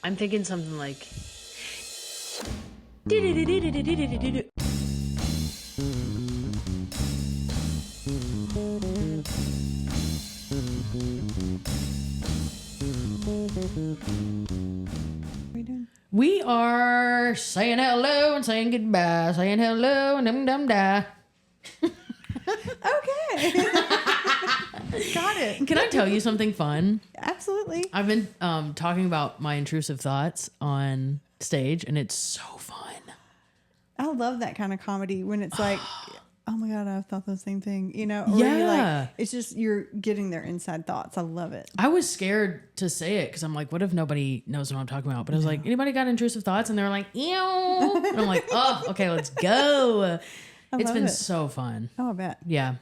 I'm thinking something like... We are saying hello and saying goodbye, saying hello and dum-dum-da. Okay. Got it. Can I tell you something fun? Absolutely. I've been talking about my intrusive thoughts on stage, and it's so fun. I love that kind of comedy when it's like, oh my God, I thought the same thing, you know? Or Yeah. you're like, it's just, you're getting their inside thoughts. I love it. I was scared to say it because I'm like, what if nobody knows what I'm talking about? But I was like, anybody got intrusive thoughts? And they were like, ew. And I'm like, oh, okay, let's go. It's been so fun. Oh, I bet. Yeah.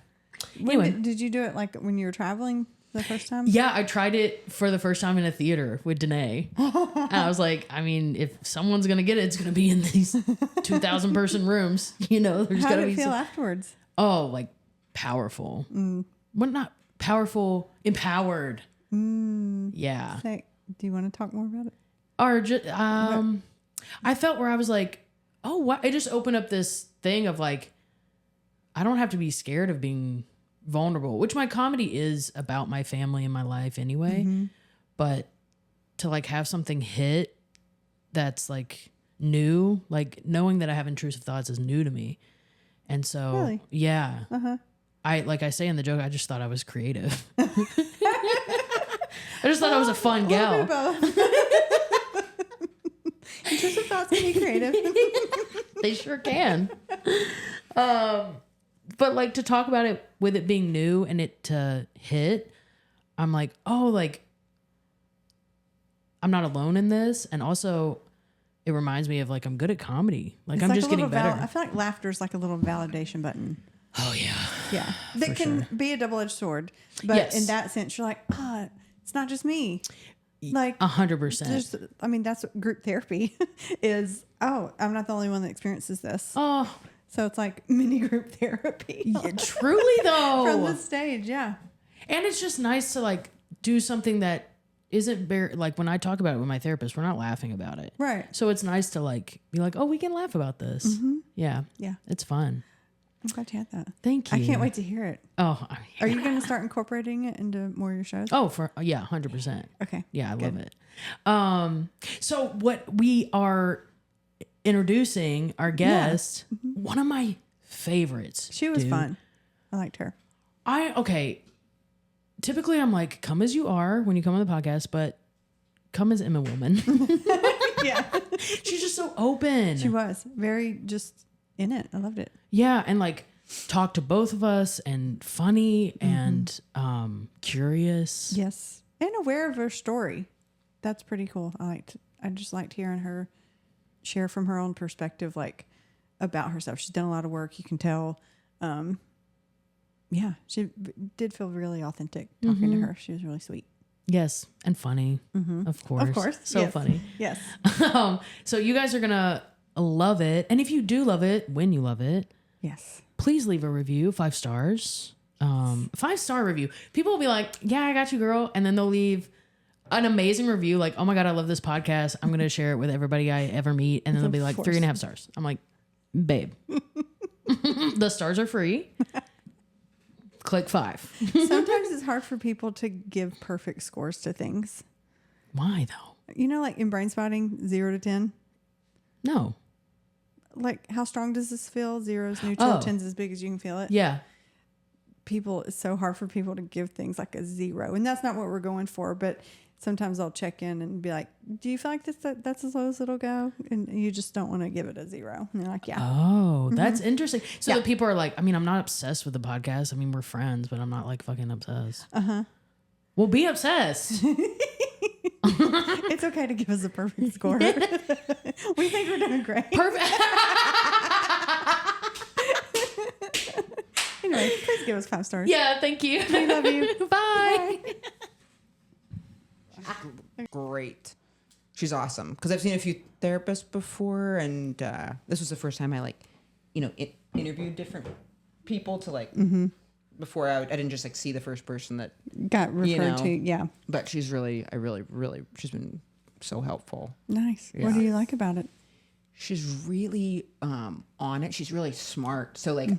Anyway. Did you do it like when you were traveling the first time? Yeah, I tried it for the first time in a theater with Danae. And I was like, I mean, if someone's going to get it, it's going to be in these 2,000 person rooms. You know, there's How got to did be it feel afterwards? Oh, like powerful. Well, not powerful, empowered. Yeah. Say, do you want to talk more about it? Or just, I felt where I was like, oh, wow. It just opened up this thing of like, I don't have to be scared of being vulnerable, which my comedy is about my family and my life anyway. But to like have something hit that's like new, like knowing that I have intrusive thoughts is new to me. And so, Really? Yeah, like I say in the joke, I just thought I was creative. I just thought I was a fun gal. Intrusive thoughts can be creative. They sure can. But like to talk about it with it being new and it to hit, I'm like, oh, like I'm not alone in this. And also it reminds me of like, I'm good at comedy. Like I'm just getting better. I feel like laughter is like a little validation button. Oh yeah. Yeah. That can be a double-edged sword. But in that sense, you're like, it's not just me. Like 100%. I mean, that's what group therapy is. Oh, I'm not the only one that experiences this. Oh, so it's like mini group therapy. Yeah, truly though. From the stage, yeah. And it's just nice to like do something that isn't like when I talk about it with my therapist, we're not laughing about it. Right. So it's nice to like be like, oh, we can laugh about this. Yeah. Yeah. It's fun. I'm glad you had that. Thank you. I can't wait to hear it. Oh, are you going to start incorporating it into more of your shows? Oh, 100%. Okay. Yeah, I love it. So what we are introducing our guest, one of my favorites. She was fun. I liked her. Typically I'm like, come as you are when you come on the podcast, but come as Emma Willmann. Yeah. She's just so open. She was very just in it. I loved it. Yeah. And like talk to both of us and funny and curious. Yes. And aware of her story. That's pretty cool. I just liked hearing her share from her own perspective, like about herself. She's done a lot of work. You can tell. Yeah, she did feel really authentic talking to her. She was really sweet. Yes. And funny. Of course. Of course. So yes. funny. Yes. So you guys are going to love it. And if you do love it, when you love it, Yes. please leave a review, 5 stars. 5-star review. People will be like, yeah, I got you, girl. And then they'll leave an amazing review. Like, oh my God, I love this podcast. I'm going to share it with everybody I ever meet. And then they'll be like 3.5 stars. I'm like, babe, the stars are free. Click 5. Sometimes it's hard for people to give perfect scores to things. Why though? You know, like in brain spotting, 0 to 10. No. Like, how strong does this feel? 0 is neutral, 10's as big as you can feel it. Yeah. It's so hard for people to give things like a 0. And that's not what we're going for. But sometimes I'll check in and be like, do you feel like that's as low as it'll go? And you just don't want to give it a 0. And they're like, yeah. Oh, that's interesting. So the people are like, I mean, I'm not obsessed with the podcast. I mean, we're friends, but I'm not like fucking obsessed. Well, be obsessed. It's okay to give us a perfect score. We think we're doing great. Perfect. Anyway, please give us 5 stars. Yeah, thank you. We love you. Bye. Great. She's awesome. Because I've seen a few therapists before, and this was the first time I interviewed different people to before I didn't just see the first person that got referred to. Yeah. But she's really, she's been so helpful. Nice. Yeah. What do you like about it? She's really on it. She's really smart. So like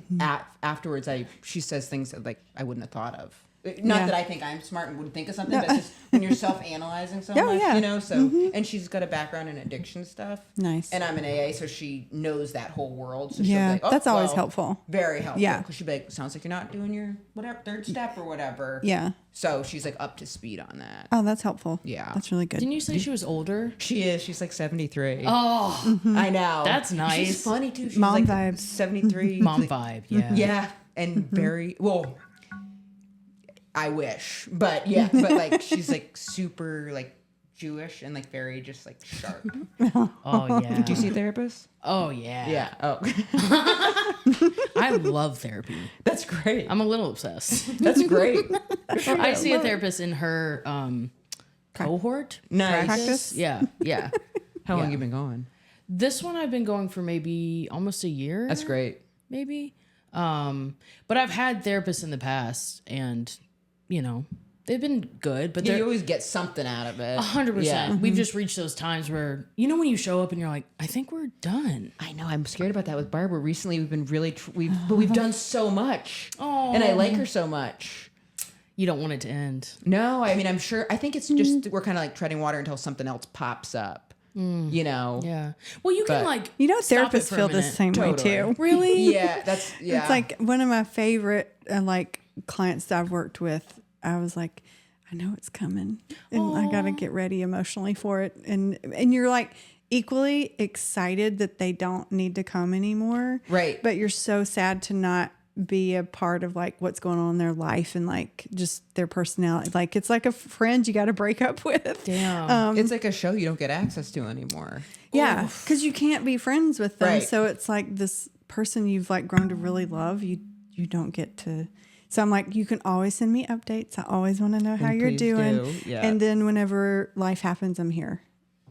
afterwards, she says things that like I wouldn't have thought of. Not that I think I'm smart and would think of something, but just when you're self-analyzing so much, you know. So and she's got a background in addiction stuff. Nice. And I'm an AA, so she knows that whole world. So she'll Yeah, be like, oh, that's always helpful. Very helpful. Yeah. Because she'll be like, sounds like you're not doing your whatever third step or whatever. Yeah. So she's like up to speed on that. Oh, that's helpful. Yeah. That's really good. Didn't you say she was older? She is. She's like 73. Oh, I know. That's nice. She's funny too. She's Mom like vibes. 73. mom like, vibe. Yeah. Yeah, and very well. I wish, but yeah, but like she's like super like Jewish and like very just like sharp. Oh yeah. Do you see a therapist? Oh yeah. Yeah. Oh, I love therapy. that's great. I'm a little obsessed. That's great. I see a therapist in her cohort. Nice. Practice? Yeah. Yeah. How long Yeah. you been going? This one I've been going for maybe almost a year. That's great. Maybe. But I've had therapists in the past and, you know, they've been good, but You they're always get something out of it. 100%. Yeah. We've just reached those times where, you know, when you show up and you're like, I think we're done. I know. I'm scared about that with Barbara. Recently, we've been really we've done so much, Oh. and I like her so much. You don't want it to end. No, I mean, I'm sure. I think it's just we're kind of like treading water until something else pops up. You know. Yeah. Well, you can But- like, You know, stop it therapists for a feel the minute. same way Totally. too. Really? Yeah, that's yeah. It's like one of my favorite like clients that I've worked with. I was like, I know it's coming, and I got to get ready emotionally for it. And you're like equally excited that they don't need to come anymore, Right. But you're so sad to not be a part of like what's going on in their life and like just their personality. Like it's like a friend you got to break up with. Damn. it's like a show you don't get access to anymore. Yeah, because you can't be friends with them. Right. So it's like this person you've like grown to really love. You don't get to. So I'm like, you can always send me updates. I always want to know how And you're please doing. do. Yeah. And then whenever life happens, I'm here.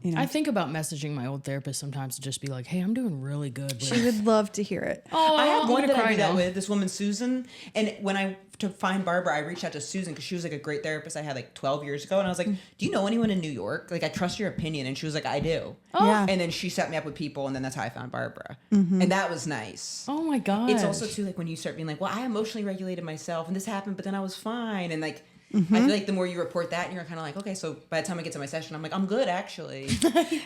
You know, I think about messaging my old therapist sometimes to just be like, hey, I'm doing really good. she would love to hear it. Oh, I have I'm one gonna that I cry do that now. with, this woman Susan. And when to find Barbara, I reached out to Susan because she was like a great therapist I had like 12 years ago. And I was like, do you know anyone in New York? Like, I trust your opinion. And she was like, I do. Oh. Yeah. And then she set me up with people, and then that's how I found Barbara. And that was nice. Oh my God. It's also too like when you start being like, well, I emotionally regulated myself and this happened, but then I was fine. And like, I feel like the more you report that, and you're kind of like, okay, so by the time I get to my session, I'm like, I'm good actually.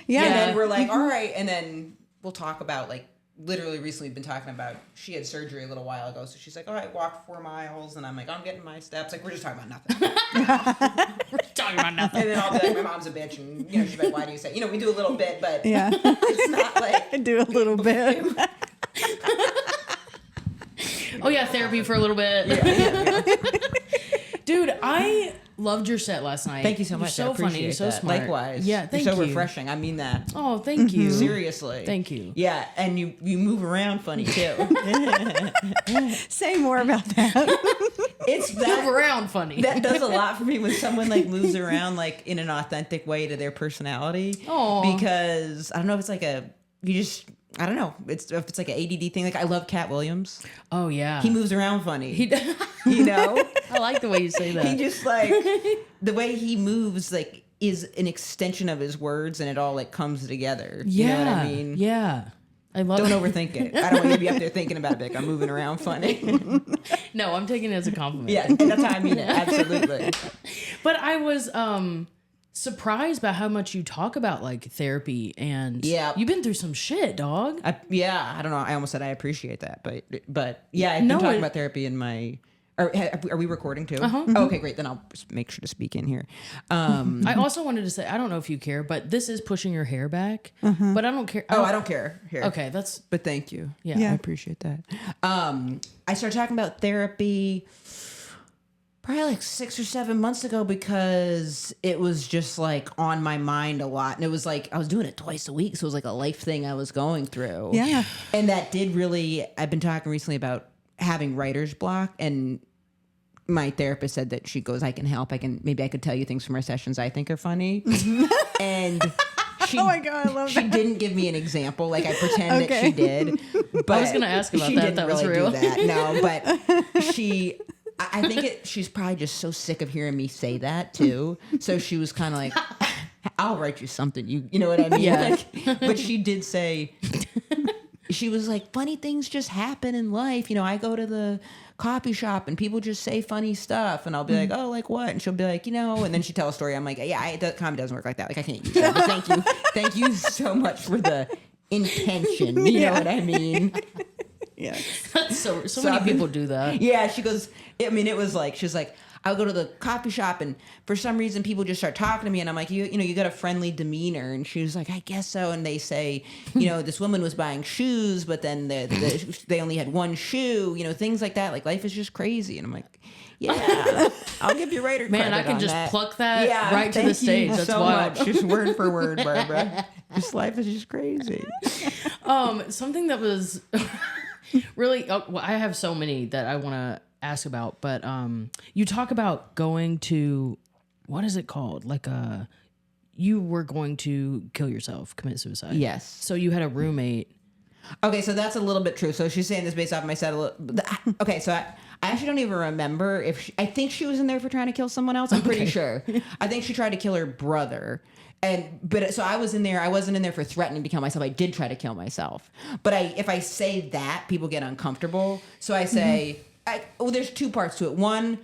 Yeah. And then we're like, all right. And then we'll talk about like, literally recently been talking about, she had surgery a little while ago. So she's like, all right, walk 4 miles. And I'm like, I'm getting my steps. Like, we're just talking about nothing. We're talking about nothing. And then I'll be like, my mom's a bitch. And, you know, she's like, why do you say, you know, we do a little bit, but Yeah. it's not like, I do a little bit. Oh yeah, therapy for a little bit. Dude, I loved your set last night. thank you so You're much. so I funny. appreciate You're so that. smart. Likewise. Yeah, thank You're so you. refreshing. I mean that. Oh, thank you. Seriously. Thank you. Yeah, and you move around funny too. Say more about that. It's Move that around funny. that does a lot for me when someone like moves around like in an authentic way to their personality. Aw. Because I don't know if it's like I don't know. If it's like an ADD thing. Like I love Cat Williams. Oh yeah. He moves around funny. He you know? I like the way you say that. He just like the way he moves like is an extension of his words and it all like comes together. yeah. You know what I mean? Yeah. I love Don't it. overthink it. I don't want you to be up there thinking about it. Like, I'm moving around funny. No, I'm taking it as a compliment. Yeah, that's how I mean it. Absolutely. But I was surprised by how much you talk about like therapy and Yeah. you've been through some shit, dog. I don't know. I almost said I apprate that, but yeah, I've No, been talking it- about therapy in my. Are we recording too? Uh-huh. Oh, okay, great. Then I'll just make sure to speak in here. I also wanted to say, I don't know if you care, but this is pushing your hair back. But I don't care. I don't care. Here. Okay, that's But thank you. Yeah. Yeah. I appreciate that. I started talking about therapy probably like 6 or 7 months ago because it was just like on my mind a lot. And it was like, I was doing it twice a week. So it was like a life thing I was going through. Yeah. And that did really, I've been talking recently about having writer's block, and my therapist said that she goes, I can help. Maybe I could tell you things from our sessions I think are funny. And she, Oh my God, I love she that. didn't give me an example. Like I pretend that Okay. she did. But I was gonna ask about she that. Didn't That was really real. do that. No, but I think she's probably just so sick of hearing me say that too. So she was kind of like, I'll write you something. You know what I mean? Yeah. Like, but she did say, she was like, funny things just happen in life. You know, I go to the coffee shop and people just say funny stuff, and I'll be like, oh, like what? And she'll be like, you know, and then she tell a story. I'm like, yeah, comedy doesn't work like that. Like, I can't use that. But thank you so much for the intention. You know what I mean? Yeah. so many people do that. Yeah, she goes, I mean, it was like, she was like, I'll go to the coffee shop and for some reason people just start talking to me and I'm like, you know, you got a friendly demeanor. And she was like, I guess so. And they say, you know, this woman was buying shoes, but then they only had one shoe, you know, things like that. Like life is just crazy. And I'm like, yeah, I'll give you writer credit. Man, I can on just that. pluck that right to the Thank stage. you That's so wild. much. Just word for word, Barbara. Just life is just crazy. Something that was really, well, I have so many that I want to ask about, but you talk about going to, what is it called? Like you were going to kill yourself, commit suicide. Yes. So you had a roommate. Okay, so that's a little bit true. So she's saying this based off my set. Okay, so I actually don't even remember if I think she was in there for trying to kill someone else. I'm pretty sure. I think she tried to kill her brother. But so I was in there. I wasn't in there for threatening to kill myself. I did try to kill myself. But if I say that, people get uncomfortable. So I say, there's two parts to it. One,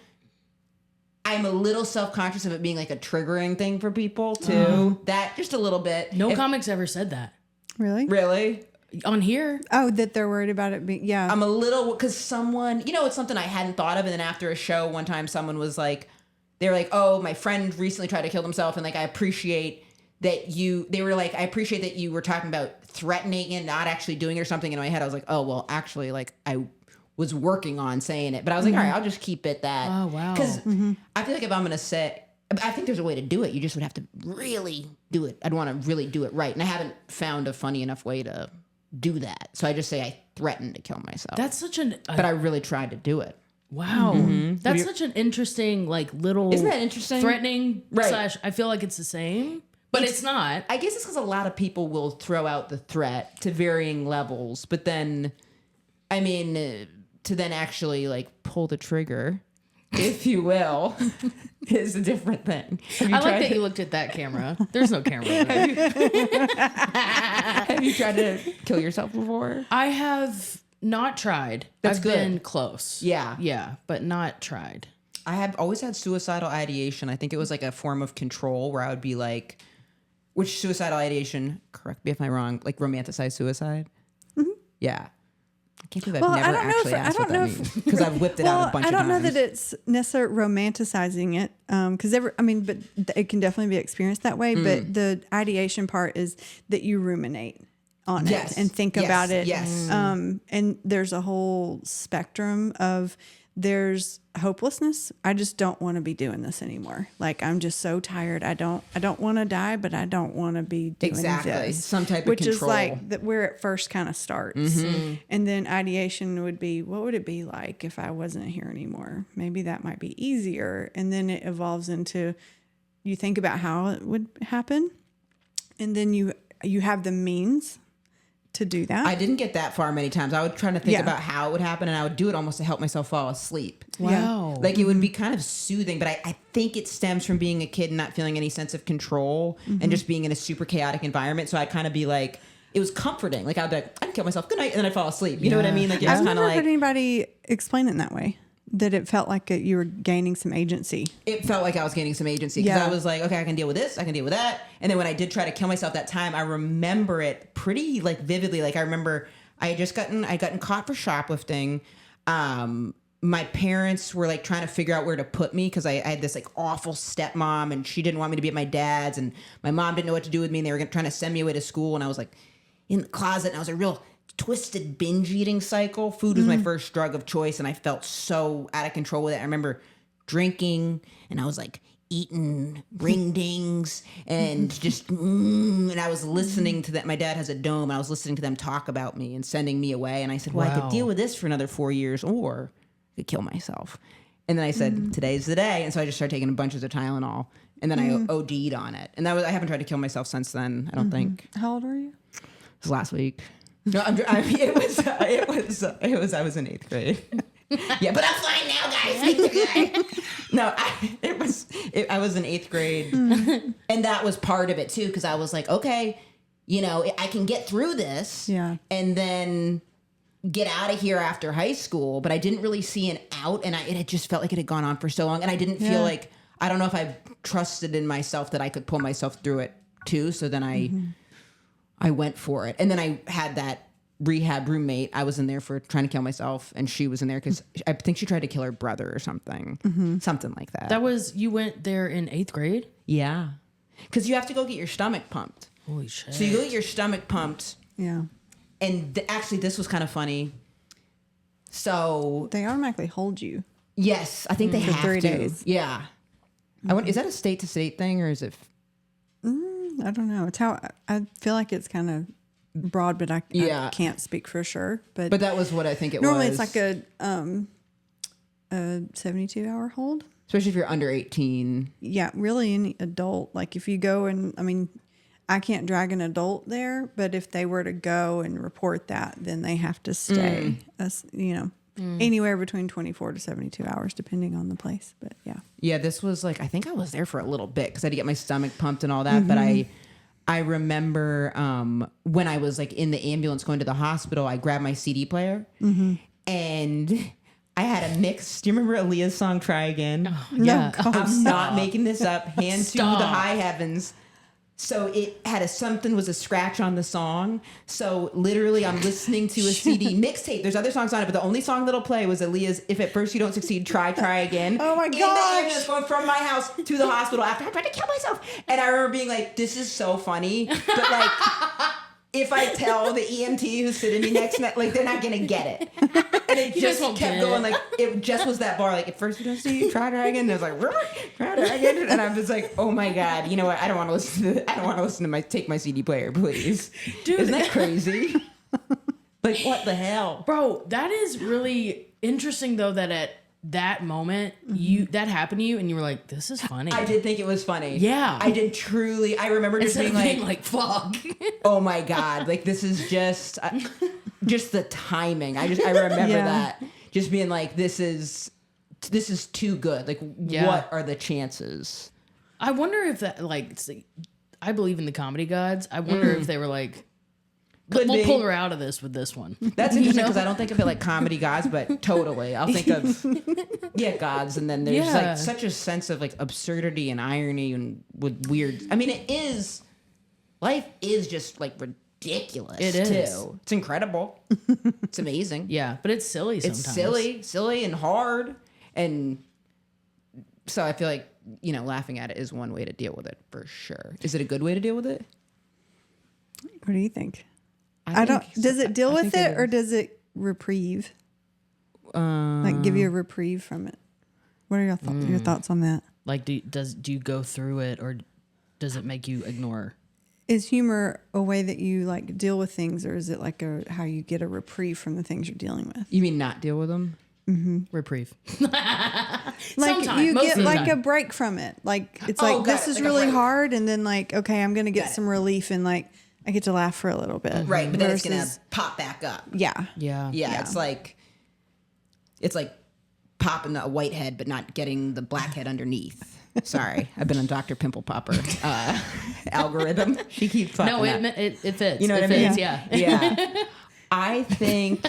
I'm a little self-conscious of it being like a triggering thing for people too. That just a little bit. No comics ever said that. Really? Really? On here? Oh, that they're worried about it being, yeah. I'm a little, because someone, you know, it's something I hadn't thought of. And then after a show, one time someone was like, they were like, oh, my friend recently tried to kill himself. And like, I appreciate that they were like, I appreciate that you were talking about threatening and not actually doing it or something. In my head, I was like, oh, well, actually, like, I was working on saying it. But I was like, all right, I'll just keep it that. Oh, wow. Because I feel like if I'm going to say, I think there's a way to do it. You just would have to really do it. I'd want to really do it right. And I haven't found a funny enough way to do that. So I just say I threatened to kill myself. That's such but I really tried to do it. Wow. That's such an interesting, like, little... Isn't that interesting? Threatening Right. / I feel like it's the same, but it's not. I guess it's because a lot of people will throw out the threat to varying levels, but then, I mean, to then actually, like, pull the trigger, if you will, is a different thing. I like that you looked at that camera. There's no camera. Have you tried to kill yourself before? I have not tried. That's I've good. been close. Yeah. Yeah, but not tried. I have always had suicidal ideation. I think it was like a form of control where I would be like, which suicidal ideation, correct me if I'm wrong, like romanticized suicide? Mm-hmm. Yeah. I can't believe I've never actually asked what that means. Because I've whipped it out a bunch of times. I don't know that it's necessarily romanticizing it. Because but it can definitely be experienced that way. But the ideation part is that you ruminate on it and think about it. Yes. And there's a whole spectrum of there's hopelessness. I just don't want to be doing this anymore. Like, I'm just so tired. I don't want to die, but I don't want to be doing this. Some type of which control. is like where it first kind of starts. And then ideation would be, what would it be like if I wasn't here anymore? Maybe that might be easier. And then it evolves into, you think about how it would happen. And then you have the means to do that. I didn't get that far many times. I would try to think about how it would happen, and I would do it almost to help myself fall asleep. Wow. Like, it would be kind of soothing, but I think it stems from being a kid and not feeling any sense of control and just being in a super chaotic environment. So I'd kind of be like, it was comforting. Like, I'd be like, I can kill myself. Good night. And then I'd fall asleep. You know what I mean? Like, it was I've kind never of heard like, anybody explain it in that way, that it felt like you were gaining some agency. it felt like I was gaining some agency because Yeah. I was like, okay, I can deal with this. I can deal with that. And then when I did try to kill myself that time, I remember it pretty like vividly. Like, I remember I had gotten caught for shoplifting. My parents were like trying to figure out where to put me because I had this like awful stepmom and she didn't want me to be at my dad's, and my mom didn't know what to do with me, and they were trying to send me away to school, and I was like in the closet, and I was a real twisted binge eating cycle. Food was my first drug of choice, and I felt so out of control with it. I remember drinking, and I was like eating ring dings and just and I was listening to that. My dad has a dome, and I was listening to them talk about me and sending me away, and I said, well, I could deal with this for another 4 years, or I could kill myself. And then I said, today's the day. And so I just started taking bunches of Tylenol, and then I OD'd on it. And I haven't tried to kill myself since then. I don't think. How old are you? It was last week. No, I was in 8th grade. Yeah, but I'm fine now, guys. Things are good. No, I was in 8th grade, and that was part of it too, because I was like, okay, I can get through this, and then get out of here after high school. But I didn't really see an out, and it just felt like it had gone on for so long, and I didn't feel like, I don't know if I trusted in myself that I could pull myself through it too. So then I went for it, and then I had that rehab roommate. I was in there for trying to kill myself, and she was in there because I think she tried to kill her brother or something, something like that. You went there in 8th grade? Yeah, because you have to go get your stomach pumped. Holy shit! So you go get your stomach pumped. Yeah. And actually, this was kind of funny. So they automatically hold you. Yes, I think they have 3 to. days. Yeah. Is that a state to state thing, or is it? I don't know. It's how I feel like it's kind of broad, but I can't speak for sure. But that was what I think it normally was. Normally it's like a 72-hour hold. Especially if you're under 18. Yeah, really any adult. Like if you go and, I can't drag an adult there, but if they were to go and report that, then they have to stay, anywhere between 24 to 72 hours, depending on the place. But yeah. Yeah, this was like, I think I was there for a little bit because I had to get my stomach pumped and all that. But I remember when I was like in the ambulance going to the hospital, I grabbed my CD player and I had a mix. Do you remember Aaliyah's song, Try Again? Oh, yeah. No, I'm not making this up. Hand to the high heavens. So it had was a scratch on the song. So literally I'm listening to a CD mixtape. There's other songs on it, but the only song that'll play was Aaliyah's If At First You Don't Succeed, Try Again. Oh my gosh. In the gosh. ambulance going from my house to the hospital after I tried to kill myself. And I remember being like, this is so funny. But like, if I tell the EMT who's sitting me next, like they're not going to get it. And it just kept going, like, it just was that bar. Like, at first you don't see, try again. And I was like, try again. And I was like, oh my God, you know what? I don't want to listen to, take my CD player, please. Dude. Isn't that crazy? Like, what the hell? Bro, that is really interesting, though, that at that moment, that happened to you, and you were like, this is funny. I did think it was funny. Yeah. I did truly. I remember just being like, fuck. oh my God, like, this is just the timing. I remember that. Just being like, this is too good. Like, what are the chances? I wonder if that, like, I believe in the comedy gods. I wonder if they were like, we'll pull her out of this with this one. That's interesting because I don't think of it like comedy gods, but totally. I'll think of, gods. And then there's like such a sense of like absurdity and irony and with weird. I mean, life is just like ridiculous. It is. Too. It's incredible. It's amazing. Yeah, but it's silly sometimes. It's silly and hard. And so I feel like, laughing at it is one way to deal with it for sure. Is it a good way to deal with it? What do you think? Does it deal with it or does it reprieve? Like give you a reprieve from it? What are your thoughts on that? Like, do you go through it or does it make you ignore? Is humor a way that you like deal with things, or is it like how you get a reprieve from the things you're dealing with? You mean not deal with them? Mm-hmm. Reprieve. Like you get like a break from it. Like it's like this is really hard, and then like okay, I'm gonna get some relief, and like I get to laugh for a little bit. Right, but then it's gonna pop back up. Yeah. It's like popping a white head, but not getting the black head underneath. Sorry, I've been on Dr. Pimple Popper algorithm. She keeps fucking up. It fits. You know what I mean? Yeah. I think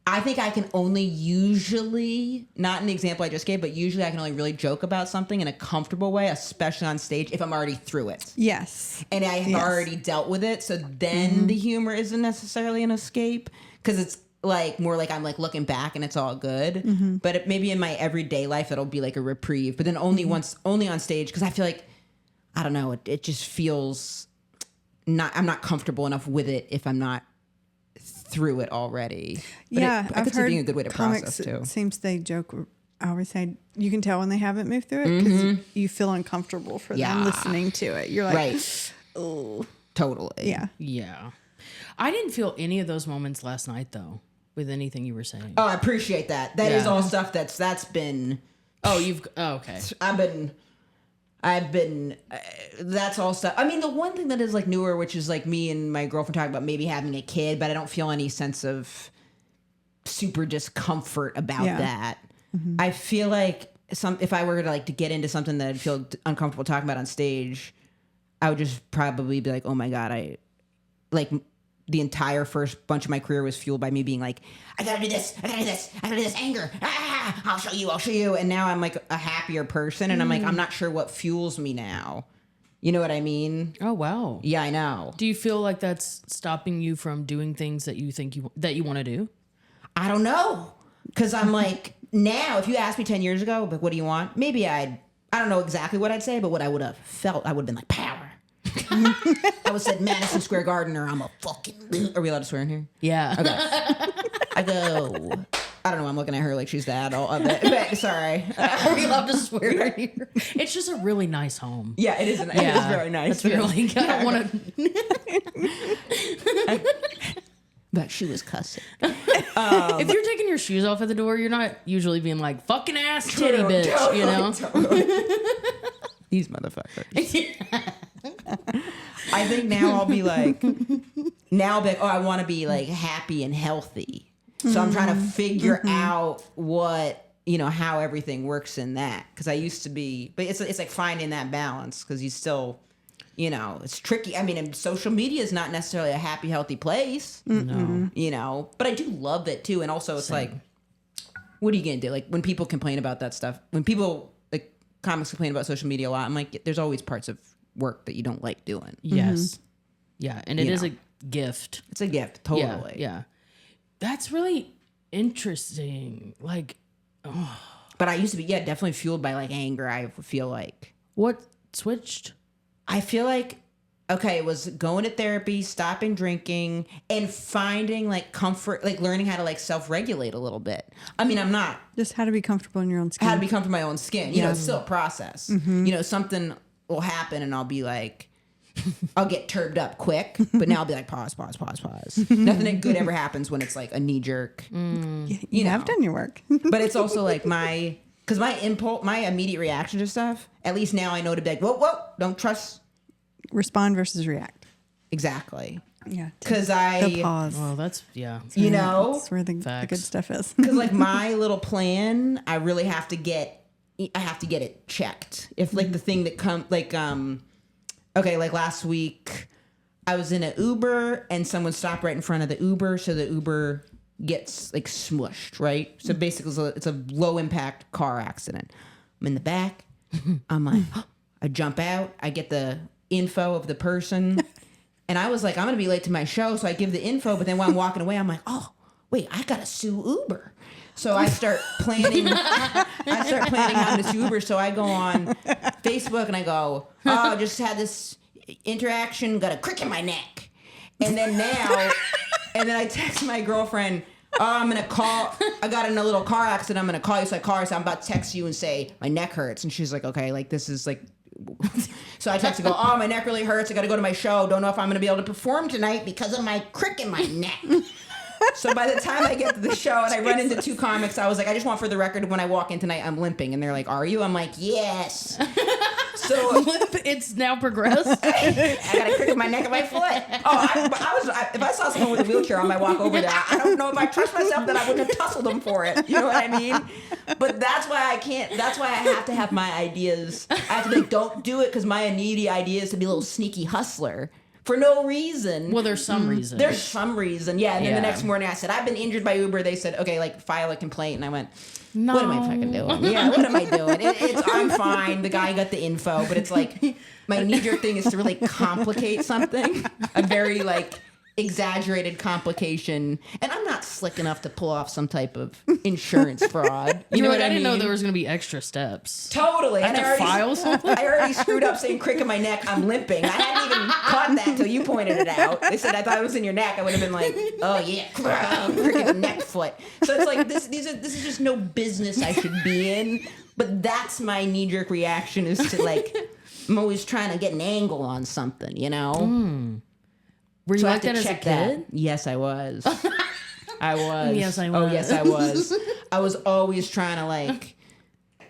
I can only usually, not in the example I just gave, but usually I can only really joke about something in a comfortable way, especially on stage, if I'm already through it. Yes. And I have already dealt with it. So then the humor isn't necessarily an escape because it's like more like I'm like looking back and it's all good. But maybe in my everyday life, it'll be like a reprieve. But then only on stage, because I feel like, I don't know, it just feels I'm not comfortable enough with it if I'm not through it already. But I could see being a good way to process too. It seems they joke. I always say you can tell when they haven't moved through it because you feel uncomfortable for them listening to it. You're like, oh, totally. Yeah. I didn't feel any of those moments last night though, with anything you were saying. Oh, I appreciate that. That is all stuff that's been. Okay. I've been, that's all stuff. I mean, the one thing that is like newer, which is like me and my girlfriend talking about maybe having a kid, but I don't feel any sense of super discomfort about Yeah. that. I feel like if I were to like to get into something that I'd feel uncomfortable talking about on stage, I would just probably be like, oh my God, I like the entire first bunch of my career was fueled by me being like, I gotta do this, I gotta do this, I gotta do this, anger, I'll show you. And now I'm like a happier person, and I'm like, I'm not sure what fuels me now. You know what I mean? Oh, wow. Yeah, I know. Do you feel like that's stopping you from doing things that you think you want to do? I don't know. Because I'm like, now, if you asked me 10 years ago, like, what do you want? Maybe I don't know exactly what I'd say, but what I would have felt, I would have been like, power. I would have said Madison Square Garden, or I'm a fucking... Are we allowed to swear in here? Yeah. Okay. I go... I don't know. I'm looking at her like she's the adult of it. But, sorry. Are we allowed to swear in here? It's just a really nice home. Yeah, it is. It is very nice. It's really... I don't want to... But she was cussing. If you're taking your shoes off at the door, you're not usually being like, fucking ass titty bitch, you know? These motherfuckers. I think now I'll be like, oh, I want to be like happy and healthy. So I'm trying to figure out what, how everything works in that. Because I used to be, but it's like finding that balance, because you still, it's tricky. I mean, and social media is not necessarily a happy, healthy place. No. But I do love it too. And also it's like, what are you going to do? Like when people complain about that stuff, when people, like comics complain about social media a lot, I'm like, there's always parts of work that you don't like doing. Yes. Yeah. And it is a gift. It's a gift. Totally. Yeah. That's really interesting. Like, But I used to be, definitely fueled by like anger. I feel like. What switched? I feel like, okay, it was going to therapy, stopping drinking, and finding like comfort, like learning how to like self-regulate a little bit. I mean, I'm not. Just how to be comfortable in your own skin. How to be comfortable in my own skin. It's still a process. Something will happen and I'll be like, I'll get turbed up quick, but now I'll be like, pause. Nothing good ever happens when it's like a knee jerk. You have done your work. But it's also like my immediate reaction to stuff, at least now I know to be like, whoa, don't trust. Respond versus react. Exactly. Yeah. Because the pause. Well, that's, yeah. That's where the good stuff is. Because like my little plan, I really have to get it checked. If like the thing that comes, like, okay, like last week, I was in an Uber and someone stopped right in front of the Uber, so the Uber gets like smushed, right? So basically, it's a low impact car accident. I'm in the back. I'm like, I jump out. I get the info of the person, and I was like, I'm gonna be late to my show, so I give the info. But then while I'm walking away, I'm like, oh wait, I gotta sue Uber. So I start planning. How to sue Uber. So I go on Facebook and I go, oh, I just had this interaction, got a crick in my neck. And then I text my girlfriend, oh, I'm going to call, I got in a little car accident, I'm going to call you. So I call her, so I'm about to text you and say, my neck hurts. And she's like, okay, like this is like, so I text her, go, oh, my neck really hurts, I got to go to my show, don't know if I'm going to be able to perform tonight because of my crick in my neck. So by the time I get to the show and I run into two comics, I was like, I just want for the record, when I walk in tonight, I'm limping. And they're like, are you? I'm like, yes. So it's now progressed. I got a crick in my neck and my foot. If I saw someone with a wheelchair on my walk over there, I don't know if I trust myself that I wouldn't have tussled them for it. You know what I mean? But that's why I can't. That's why I have to have my ideas. I have to be like, don't do it, because my immediate idea is to be a little sneaky hustler. For no reason. Well, there's some reason. There's some reason. Yeah. And then the next morning I said, I've been injured by Uber. They said, okay, like file a complaint. And I went, no. What am I fucking doing? Yeah, what am I doing? I'm fine. The guy got the info, but it's like my knee-jerk thing is to really complicate something. A very like exaggerated complication. And I'm not slick enough to pull off some type of insurance fraud. You know what I mean? I didn't know there was going to be extra steps. Totally. I had to file something? I already screwed up saying crick in my neck. I'm limping. I hadn't even caught that until you pointed it out. They said, I thought it was in your neck. I would have been like, oh yeah, crick in the neck foot. So it's like, this is just no business I should be in. But that's my knee-jerk reaction, is to like, I'm always trying to get an angle on something, you know? Were you like that as a kid? Yes, I was. I was. Yes, I was. Oh, yes, I was. I was always trying to like,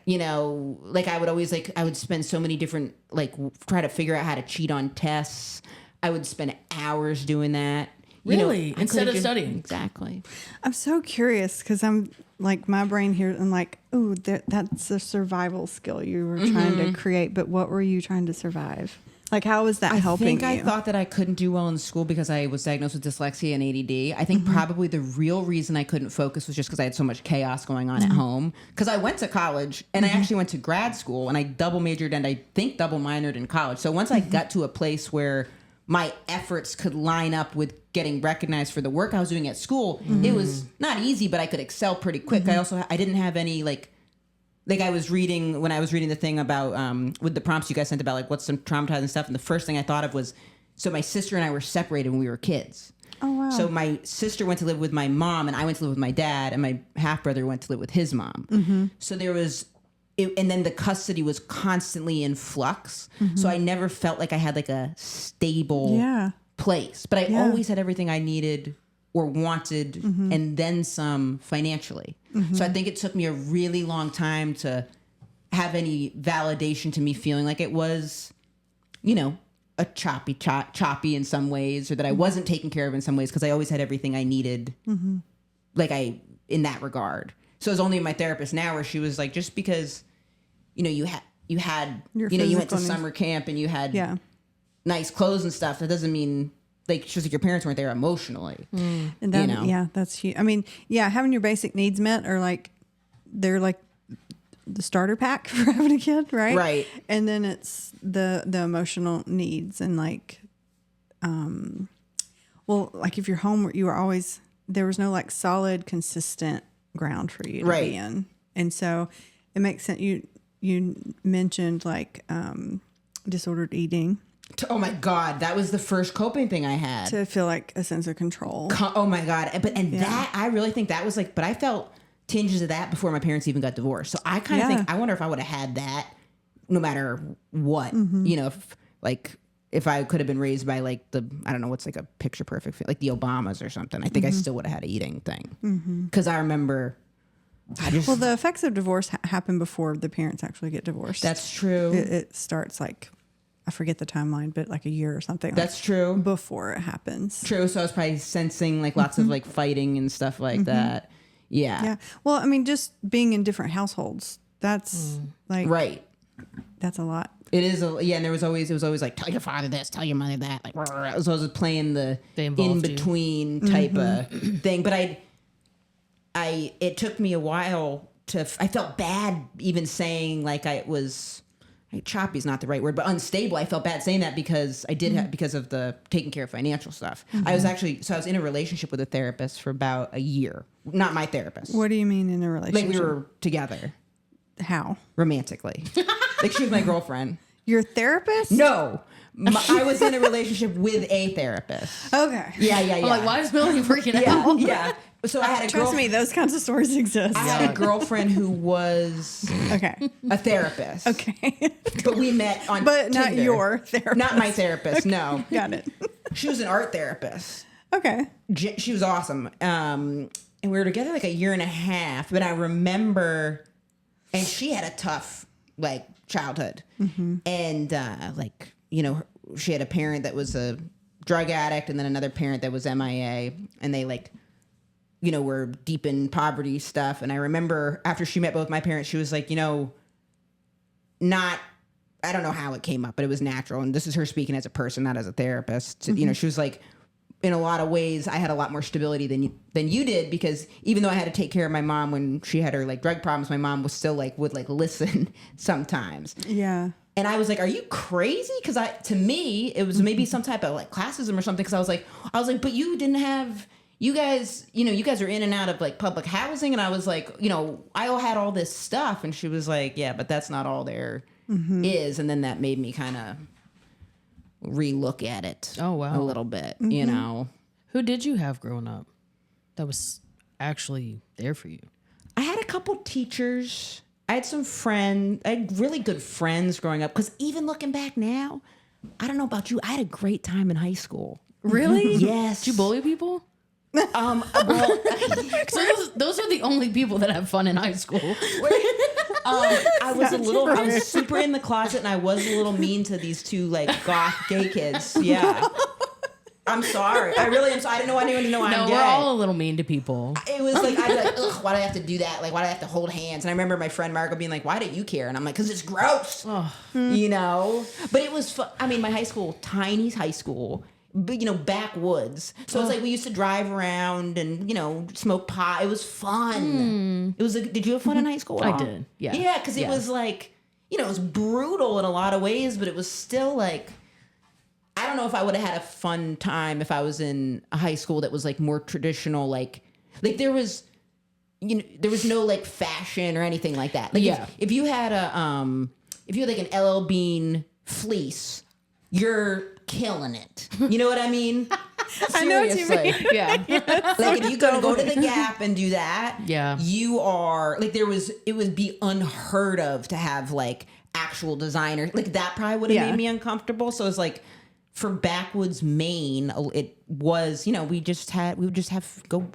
like I would spend so many different, like try to figure out how to cheat on tests. I would spend hours doing that. Really? I Instead could've of just- studying? Exactly. I'm so curious because I'm like my brain here. I'm like, oh, that's a survival skill you were trying to create. But what were you trying to survive? Like, how was that helping you? I thought that I couldn't do well in school because I was diagnosed with dyslexia and ADD. I think probably the real reason I couldn't focus was just because I had so much chaos going on at home. Because I went to college and I actually went to grad school and I double majored and I think double minored in college. So once I got to a place where my efforts could line up with getting recognized for the work I was doing at school, it was not easy, but I could excel pretty quick. I didn't have any like I was reading when I was reading the thing about with the prompts you guys sent about like what's some traumatizing stuff, and the first thing I thought of was, so my sister and I were separated when we were kids. Oh wow! So my sister went to live with my mom, and I went to live with my dad, and my half brother went to live with his mom. So there was, and then the custody was constantly in flux. So I never felt like I had like a stable place, but I always had everything I needed or wanted, and then some financially. So I think it took me a really long time to have any validation to me feeling like it was, a choppy in some ways, or that I wasn't taken care of in some ways, because I always had everything I needed, in that regard. So it's only my therapist now where she was like, just because, you had you went to summer camp and you had nice clothes and stuff, that doesn't mean, like, she was like, your parents weren't there emotionally. And that, that's huge. I mean, having your basic needs met are like, they're like the starter pack for having a kid, right? Right. And then it's the emotional needs, and like, like if you're home, you were always, there was no like solid, consistent ground for you to be in. And so it makes sense. You mentioned like disordered eating. Oh my God, that was the first coping thing I had. To feel like a sense of control. Oh my God. That, I really think that was like, but I felt tinges of that before my parents even got divorced. So I kind of think, I wonder if I would have had that no matter what, if I could have been raised by like I don't know, what's like a picture perfect, like the Obamas or something, I think I still would have had an eating thing. Because I remember, well, the effects of divorce happen before the parents actually get divorced. That's true. It starts like, I forget the timeline, but like a year or something. That's true. Before it happens. True. So I was probably sensing like lots of like fighting and stuff like that. Yeah. Yeah. Well, I mean, just being in different households, that's like, right. That's a lot. It is. And it was always like, tell your father this, tell your mother that. Like, so I was playing the in between type of thing. But it took me a while I felt bad even saying like choppy is not the right word, but unstable. I felt bad saying that because I did because of the taking care of financial stuff. I was in a relationship with a therapist for about a year. Not my therapist. What do you mean in a relationship? Like we were together. How? Romantically. Like she was my girlfriend. Your therapist? No. I was in a relationship with a therapist. Okay. Yeah. I'm like, why is Melanie freaking out? Yeah. So I had Trust me, those kinds of stories exist. I had a girlfriend who was a therapist. Okay. But we met on But Tinder. not your therapist. Not my therapist, no. Got it. She was an art therapist. Okay. She was awesome. And we were together like a year and a half, but I remember, and she had a tough like childhood. And she had a parent that was a drug addict and then another parent that was MIA, and they were deep in poverty stuff. And I remember after she met both my parents, she was like, I don't know how it came up, but it was natural. And this is her speaking as a person, not as a therapist. She was like, in a lot of ways, I had a lot more stability than you did, because even though I had to take care of my mom when she had her like drug problems, my mom was still would listen sometimes. Yeah. And I was like, are you crazy? Because to me, it was maybe some type of like classism or something. Because I was like, but you didn't have, you guys are in and out of like public housing. And I was like, I all had all this stuff. And she was like, yeah, but that's not all there is. And then that made me kind of relook at it. Oh, wow. A little bit, Who did you have growing up that was actually there for you? I had a couple teachers. I had some friends. I had really good friends growing up. Because even looking back now, I don't know about you, I had a great time in high school. Really? Yes. Did you bully people? Well, So those are the only people that have fun in high school. I was super in the closet, and I was a little mean to these two like goth gay kids. Yeah. I'm sorry. I really am. So I didn't know anyone to know I'm No, gay. we're all a little mean to people. It was like, I'd be like, ugh, why do I have to do that? Like, why do I have to hold hands? And I remember my friend Margo being like, why don't you care? And I'm like, because it's gross. You know? But it was fun. I mean, my high school, tiny high school, but, you know, backwoods. So it's like we used to drive around and, you know, smoke pot. It was fun. It was like, did you have fun in high school at I all? did, yeah. Yeah, because it was like, you know, it was brutal in a lot of ways, but it was still like, I don't know if I would have had a fun time if I was in a high school that was like more traditional, like there was, you know, there was no like fashion or anything like that. Like if you had like an LL Bean fleece, you're killing it. You know what I mean? I know what you mean. Yeah. Like if you go to the Gap and do that, you are like it would be unheard of to have like actual designers. Like that probably would have made me uncomfortable. So it's like for backwoods Maine, it was, you know, we would just have go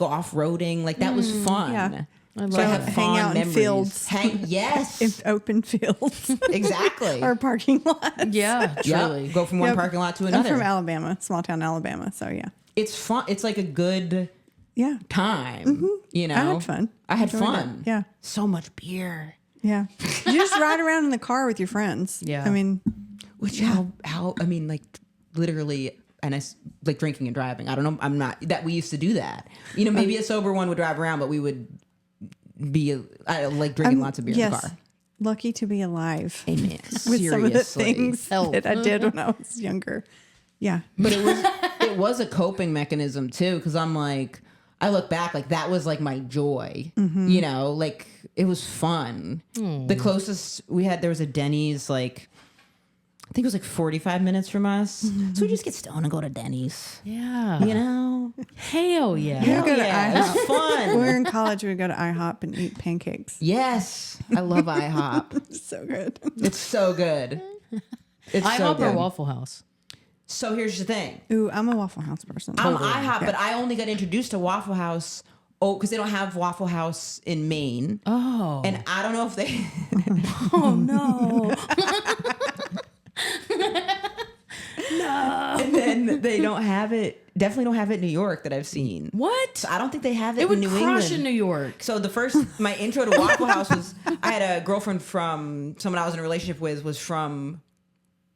off-roading. Like that was fun. Yeah. I have hang out memories. in fields. Yes. In open fields. Exactly. Or parking lots. Yeah, truly. Go from one parking lot to another. I'm from Alabama, small town Alabama. So yeah. It's fun. It's like a good time. You know? I had fun. I had Enjoyed fun. it. Yeah. So much beer. Yeah. You just ride around in the car with your friends. Yeah. I mean, how I mean, like literally, and like drinking and driving. I don't know. I'm not that we used to do that. You know, maybe a sober one would drive around, but we would be like drinking lots of beer in the car. Lucky to be alive. Amen. With some of the things that I did when I was younger. Yeah. But it was a coping mechanism too, because I'm like, I look back, like that was like my joy. You know, like it was fun. The closest we had, there was a Denny's, like I think it was like 45 minutes from us. So we just get stoned and go to Denny's. Yeah. You know? Hell yeah. Hell yeah. It was fun. When we were in college, we would go to IHOP and eat pancakes. Yes. I love IHOP. So good. It's so good. It's so IHOP good. or Waffle House? So here's the thing. Ooh, I'm a Waffle House person. I'm IHOP, but I only got introduced to Waffle House because they don't have Waffle House in Maine. Oh. And I don't know if they... Oh, no. And then they don't have it. Definitely don't have it in New York that I've seen. What? So I don't think they have it, It would in New crush England. in New York. So my intro to Waffle House was, I had a girlfriend from someone I was in a relationship with was from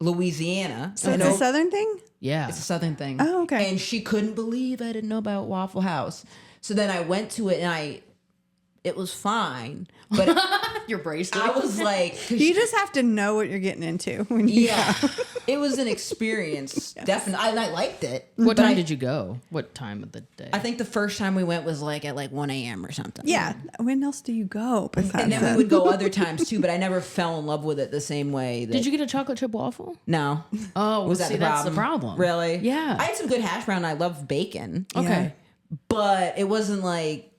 Louisiana. So it's a Southern thing? Yeah. It's a Southern thing. Oh, okay. And she couldn't believe I didn't know about Waffle House. So then I went to it and it was fine. But Your bracelet. I was like, You just have to know what you're getting into when you it was an experience. Definitely. I liked it. What time did you go? What time of the day? I think the first time we went was like at like 1 a.m. or something. Yeah. When else do you go besides And then that? we would go other times too, but I never fell in love with it the same way. Did you get a chocolate chip waffle? No. Oh, Was that the that's problem? the problem. Really? Yeah. I had some good hash brown. I love bacon. Okay. But it wasn't like,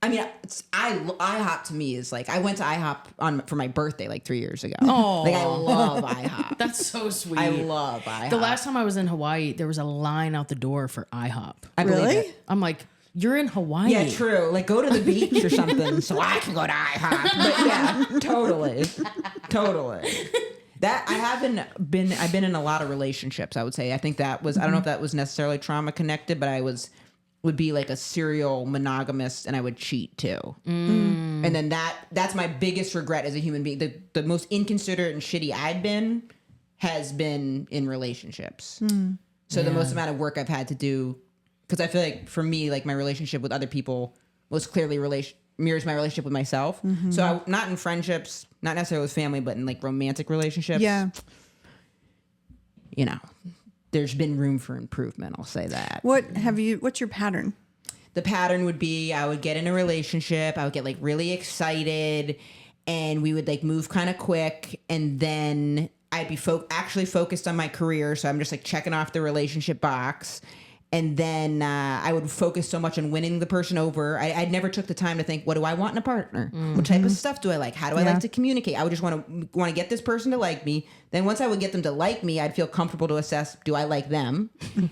I mean, IHOP to me is like, I went to IHOP for my birthday like 3 years ago. Oh. Like I love IHOP. That's so sweet. I love IHOP. The last time I was in Hawaii, there was a line out the door for IHOP. I believe Really? it. I'm like, you're in Hawaii. Yeah, true. Like go to the beach or something so I can go to IHOP. But yeah, totally. That I've been in a lot of relationships, I would say. I think that was, I don't know if that was necessarily trauma connected, but I would be like a serial monogamist and I would cheat too. And then that's my biggest regret as a human being. The most inconsiderate and shitty I've been has been in relationships. So the most amount of work I've had to do, because I feel like for me, like my relationship with other people was clearly mirrors my relationship with myself. So not in friendships, not necessarily with family, but in like romantic relationships. Yeah. You know, there's been room for improvement. I'll say that. What's your pattern? The pattern would be I would get in a relationship. I would get like really excited and we would like move kind of quick. And then I'd be actually focused on my career. So I'm just like checking off the relationship box. And then I would focus so much on winning the person over. I never took the time to think, what do I want in a partner? What type of stuff do I like? How do I like to communicate? I would just want to get this person to like me. Then once I would get them to like me, I'd feel comfortable to assess, do I like them?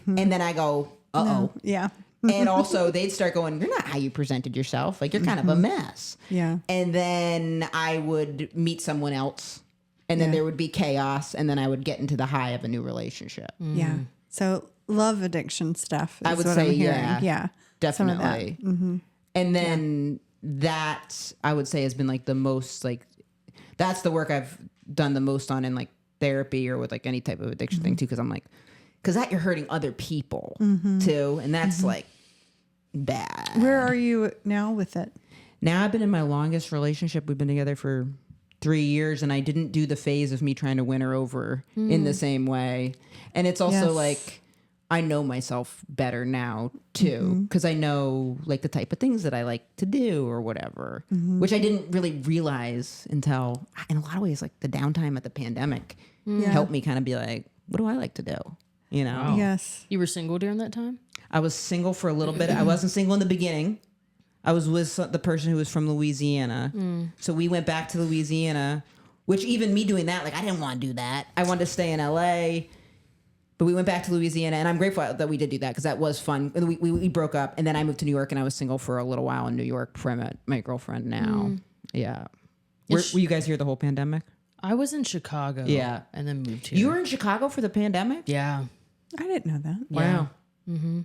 And then I go, uh-oh. No. Yeah. And also they'd start going, you're not how you presented yourself. Like you're kind of a mess. Yeah. And then I would meet someone else. And then there would be chaos. And then I would get into the high of a new relationship. Yeah. So love addiction stuff. I is would what say, I'm hearing. yeah. Yeah. Some of that. Definitely. And then that I would say has been like the most like that's the work I've done the most on in like therapy or with like any type of addiction thing too, because I'm like, because that you're hurting other people too, and that's like bad. Where are you now with it? Now I've been in my longest relationship. We've been together for 3 years, and I didn't do the phase of me trying to win her over in the same way. And it's also like I know myself better now too, because I know like the type of things that I like to do or whatever, which I didn't really realize until, in a lot of ways, like the downtime at the pandemic helped me kind of be like, what do I like to do? You know? Wow. Yes. You were single during that time? I was single for a little bit. I wasn't single in the beginning. I was with the person who was from Louisiana. So we went back to Louisiana, which even me doing that, like I didn't want to do that. I wanted to stay in LA, but we went back to Louisiana, and I'm grateful that we did do that because that was fun. And we broke up, and then I moved to New York, and I was single for a little while in New York before I met my girlfriend now. Yeah. Were you guys here the whole pandemic? I was in Chicago. Yeah. And then moved here. You were in Chicago for the pandemic? Yeah. I didn't know that. Wow. Mm-hmm.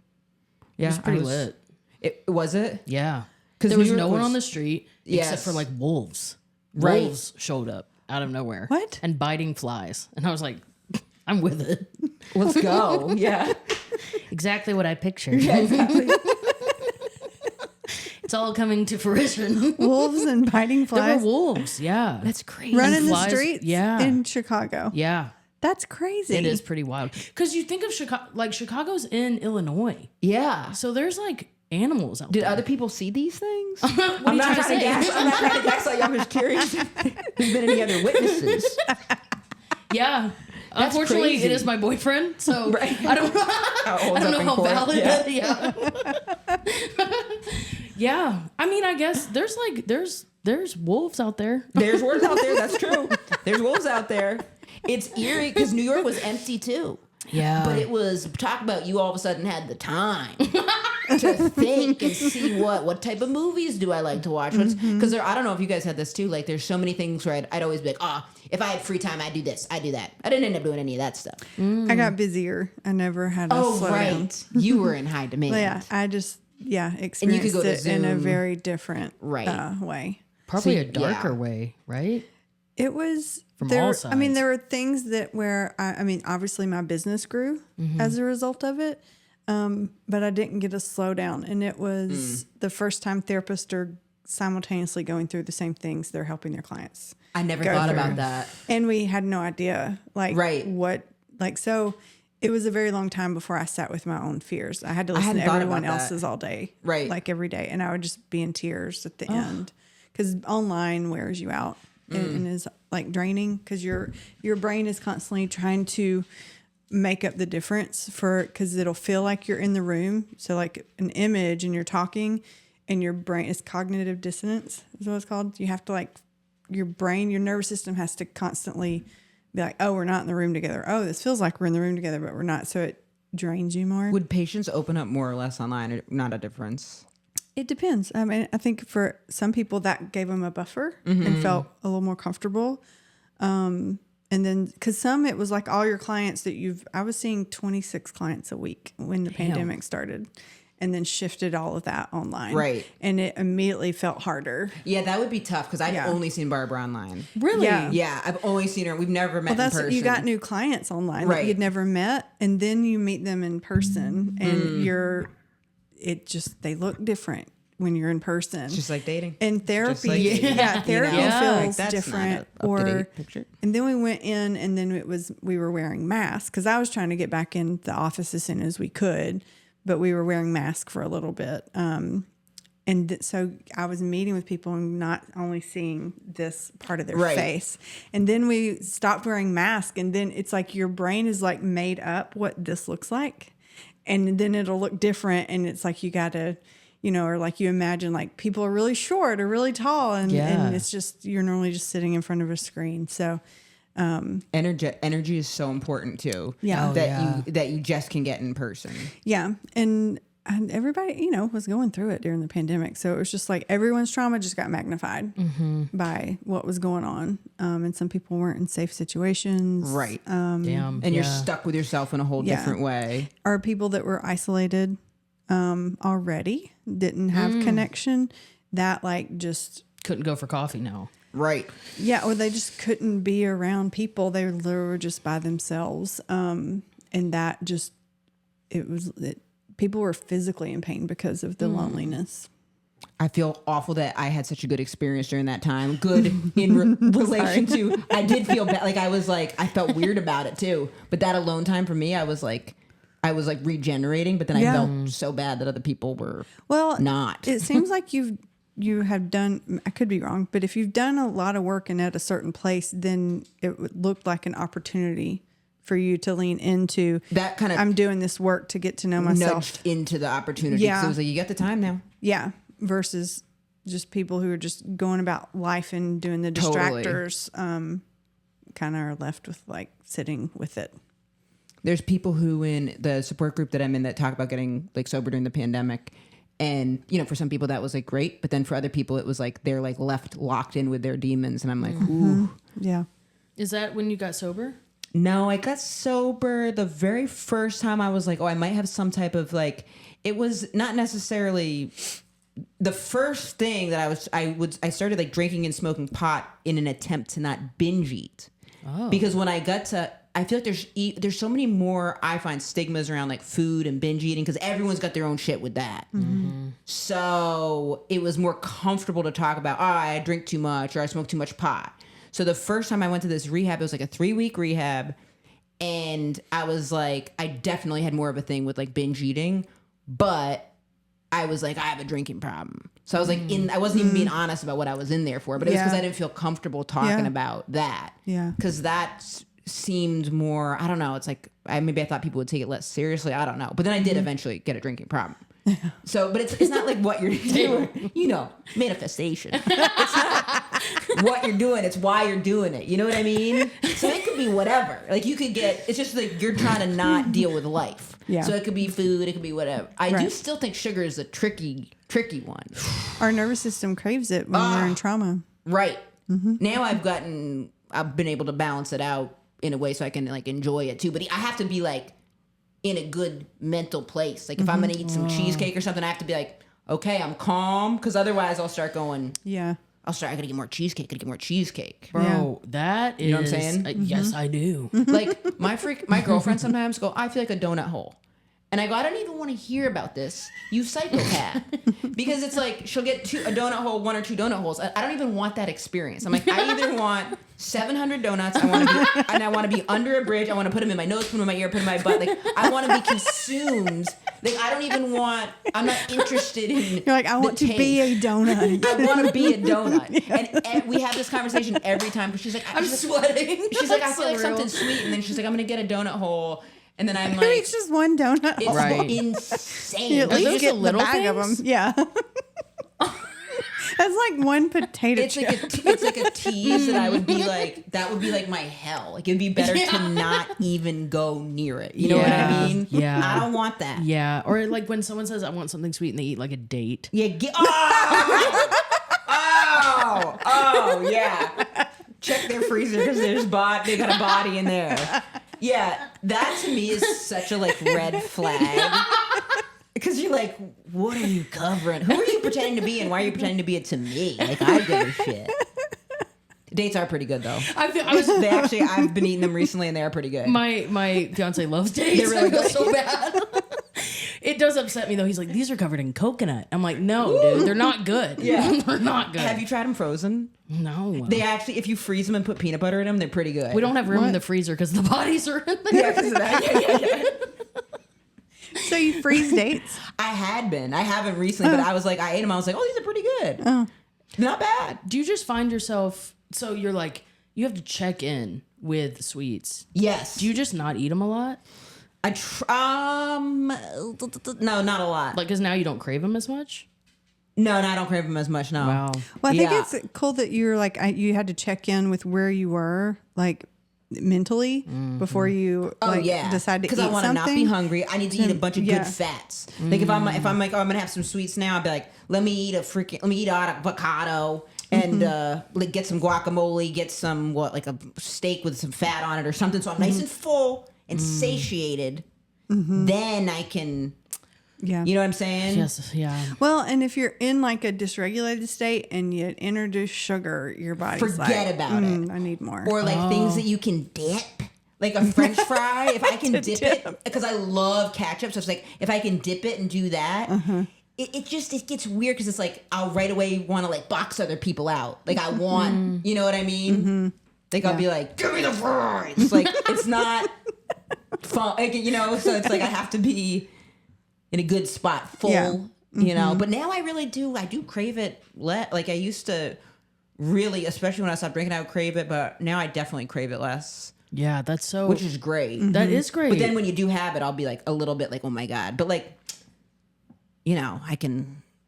Yeah, It was pretty lit. Was it? Yeah. 'Cause There was New York no one was- on the street except for like wolves. Right. Wolves showed up out of nowhere. What? And biting flies. And I was like, I'm with it. Let's go. Yeah. Exactly what I pictured. Yeah, exactly. It's all coming to fruition. Wolves and biting There flies were wolves. Yeah. That's crazy. running and the flies, streets yeah. in Chicago. Yeah. That's crazy. It is pretty wild. Because you think of Chicago, like Chicago's in Illinois. Yeah. So there's like animals out Did there. other people see these things? What are you trying to say? I'm not trying to gaslight you. I'm just curious if there's been any other witnesses. Yeah. That's Unfortunately, crazy. it is my boyfriend, so Right. I don't How I don't know how valid Yeah. it yeah. Yeah. I mean, I guess there's wolves out there. There's wolves out there. That's true. There's wolves out there. It's eerie because New York was empty too. Yeah. But it was talk about you all of a sudden had the time to think and see what type of movies do I like to watch. Because I don't know if you guys had this too. Like there's so many things where I'd always be like, if I had free time, I'd do this, I'd do that. I didn't end up doing any of that stuff. I got busier. I never had a slow down. You were in high demand. Yeah, I just experienced go to it in a Zoom. very different Right. way. Probably See, a darker yeah. way, right? It was From there. all I mean, sides. there were things that where I mean, obviously my business grew as a result of it, but I didn't get a slowdown, and it was the first time therapists are simultaneously going through the same things they're helping their clients. I never Go thought through. about that. And we had no idea, like, Right. so it was a very long time before I sat with my own fears. I had to listen hadn't to thought everyone about that. else's all day, Right. like every day. And I would just be in tears at the end because online wears you out and is like draining because your brain is constantly trying to make up the difference because it'll feel like you're in the room. So like an image and you're talking and your brain is cognitive dissonance is what it's called. You have to like your brain, your nervous system has to constantly be like, oh, we're not in the room together. Oh, this feels like we're in the room together, but we're not. So it drains you more. Would patients open up more or less online? Or not a difference. It depends. I mean, I think for some people that gave them a buffer and felt a little more comfortable. And then, because some, it was like all your clients that I was seeing 26 clients a week when the pandemic started, and then shifted all of that online. Right. And it immediately felt harder. Yeah, that would be tough because I've Yeah. only seen Barbara online. Really? Yeah. Yeah, I've only seen her. We've never met Well, in person. you got new clients online Right. that you'd never met, and then you meet them in person, and they look different when you're in person. It's just like dating. And therapy, like dating, therapy Yeah. feels Like, that's different. not a up-to-date picture. And then we went in, and then we were wearing masks because I was trying to get back in the office as soon as we could, but we were wearing masks for a little bit. So I was meeting with people and not only seeing this part of their Right. face. And then we stopped wearing masks, and then it's like your brain is like made up what this looks like, and then it'll look different, and it's like you got to. Or like you imagine like people are really short or really tall and it's just, you're normally just sitting in front of a screen. So, Energy is so important too. Yeah. Oh, that you just can get in person. yeah. And and everybody, you know, was going through it during the pandemic. So it was just like everyone's trauma just got magnified by what was going on. And some people weren't in safe situations. Right. Damn. And you're stuck with yourself in a whole different way. Or people that were isolated already, didn't have connection, that like just couldn't go for coffee now. Right. Yeah, or they just couldn't be around people. They were just by themselves. And that just, people were physically in pain because of the loneliness. I feel awful that I had such a good experience during that time. Good in relation to, I did feel bad. Like I felt weird about it too. But that alone time for me, I was like regenerating, but then I felt so bad that other people were not. It seems like you have done, I could be wrong, but if you've done a lot of work and at a certain place, then it would look like an opportunity for you to lean into that kind of, I'm doing this work to get to know myself. Nudged into the opportunity. Yeah. So it was like, you got the time now. Yeah. Versus just people who are just going about life and doing the distractors, kind of are left with like sitting with it. There's people who in the support group that I'm in that talk about getting like sober during the pandemic. And, you know, for some people that was like great, but then for other people, it was like, they're like left locked in with their demons. And I'm like, ooh. Yeah. Is that when you got sober? No, I got sober the very first time. I was like, oh, I might have some type of like, it was not necessarily the first thing that I started like drinking and smoking pot in an attempt to not binge eat. Oh. Because when I got to, I feel like there's so many more, I find, stigmas around like food and binge eating because everyone's got their own shit with that. Mm-hmm. So it was more comfortable to talk about, I drink too much or I smoke too much pot. So the first time I went to this rehab, it was like a 3-week rehab. And I was like, I definitely had more of a thing with like binge eating, but I was like, I have a drinking problem. So I was like, I wasn't even being honest about what I was in there for, but it was because I didn't feel comfortable talking about that. Yeah. Because that seemed more, I don't know, it's like, maybe I thought people would take it less seriously. I don't know. But then I did eventually get a drinking problem. So, but it's not like what you're doing, you know, manifestation. It's not what you're doing, it's why you're doing it. You know what I mean? So it could be whatever. Like you could get, it's just like you're trying to not deal with life. Yeah. So it could be food, it could be whatever. I do still think sugar is a tricky one. Our nervous system craves it when we're in trauma. Right. Mm-hmm. Now I've been able to balance it out in a way so I can like enjoy it too. But I have to be like in a good mental place. Like if I'm going to eat some cheesecake or something, I have to be like, okay, I'm calm. Cause otherwise I'll start going, I gotta get more cheesecake. Bro, that is, you know what I'm saying? Yes, I do. Like my girlfriend sometimes go, I feel like a donut hole. And I go, I don't even want to hear about this, you psychopath. Because it's like, she'll get a donut hole, 1 or 2 donut holes. I don't even want that experience. I'm like, I either want 700 donuts, I want to be under a bridge, I want to put them in my nose, put them in my ear, put them in my butt. Like, I want to be consumed. Like, I'm not interested in You're like, I want to be a donut. I want to be a donut. And we have this conversation every time. Because she's like, I'm sweating. She's like, I feel like something sweet. And then she's like, I'm going to get a donut hole. And then I'm like, it's just one donut. It's insane. You at least those get the little bag of them. Yeah. That's like one potato chip. It's like a tease that I would be like, that would be like my hell. Like it'd be better to not even go near it. You know what I mean? Yeah. I don't want that. Yeah. Or like when someone says I want something sweet and they eat like a date. Yeah. Yeah. Check their freezer because they got a body in there. Yeah, that to me is such a like red flag. Because you're like, what are you covering? Who are you pretending to be and why are you pretending to be it to me? Like, I give a shit. Dates are pretty good though. I've been eating them recently and they are pretty good. My fiance loves dates. They're really good. So bad. It does upset me though. He's like, these are covered in coconut. I'm like, no, dude, they're not good. Yeah, they're not good. Have you tried them frozen? No. They actually, if you freeze them and put peanut butter in them, they're pretty good. We don't have room in the freezer because the bodies are in there. Yeah, because of that. Yeah. So you freeze dates? I haven't recently, but I was like, I ate them. I was like, oh, these are pretty good. Not bad. Do you just find yourself, so you're like, you have to check in with sweets. Yes. Do you just not eat them a lot? No, not a lot. Like, because now you don't crave them as much? No, I don't crave them as much, no. Wow. Well, I think it's cool that you're like, you had to check in with where you were, like, mentally before you decide to eat because I want to not be something. hungry. I need to eat a bunch of good fats. Like if I'm like, oh, I'm gonna have some sweets now, I'll be like, let me eat avocado and like get some guacamole, get some like a steak with some fat on it or something, so I'm nice and full and satiated. Then I can. Yeah. You know what I'm saying? Yes. Yeah. Well, and if you're in like a dysregulated state and you introduce sugar, your body's Forget like, about it. I need more. Or like things that you can dip. Like a French fry, if I can dip it, because I love ketchup. So it's like, if I can dip it and do that, it gets weird because it's like, I'll right away want to like box other people out. Like I want, you know what I mean? Like I'll be like, give me the fries. Like it's not fun, like, you know? So it's like, I have to be in a good spot, full, you know? But now I really do. I do crave it. Like I used to really, especially when I stopped drinking, I would crave it. But now I definitely crave it less. Yeah, that's so. Which is great. That is great. But then when you do have it, I'll be like a little bit like, oh my God. But like, you know,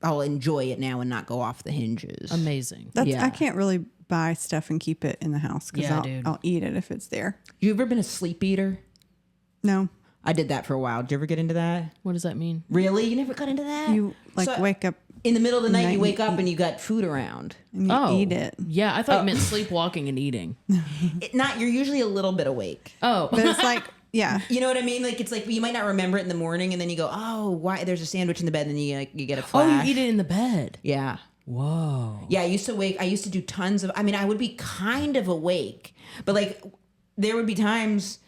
I'll enjoy it now and not go off the hinges. Amazing. I can't really buy stuff and keep it in the house because I'll eat it if it's there. You ever been a sleep eater? No. I did that for a while. Did you ever get into that? What does that mean? Really? You never got into that? You wake up in the middle of the night, you wake up and you got food around. and you eat it. Yeah, I thought you meant sleepwalking and eating. You're usually a little bit awake. Oh. But it's like, yeah. You know what I mean? Like it's like you might not remember it in the morning and then you go, oh, why there's a sandwich in the bed and then you get a flash. Oh, you eat it in the bed. Yeah. Whoa. Yeah, I used to do tons of, I would be kind of awake, but like there would be times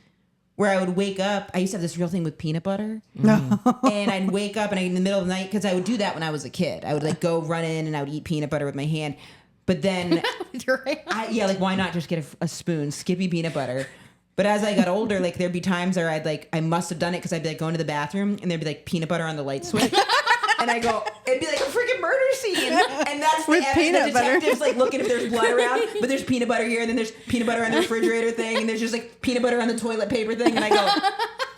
where I would wake up. I used to have this real thing with peanut butter. No. And I'd wake up and in the middle of the night, because I would do that when I was a kid. I would like go run in and I would eat peanut butter with my hand. But then, like why not just get a spoon, Skippy peanut butter? But as I got older, like there'd be times where I must have done it because I'd be like going to the bathroom and there'd be like peanut butter on the light switch. And I go, it'd be like a freaking murder scene. And that's with peanut the detective's like looking if there's blood around, but there's peanut butter here, and then there's peanut butter on the refrigerator thing, and there's just like peanut butter on the toilet paper thing. And I go,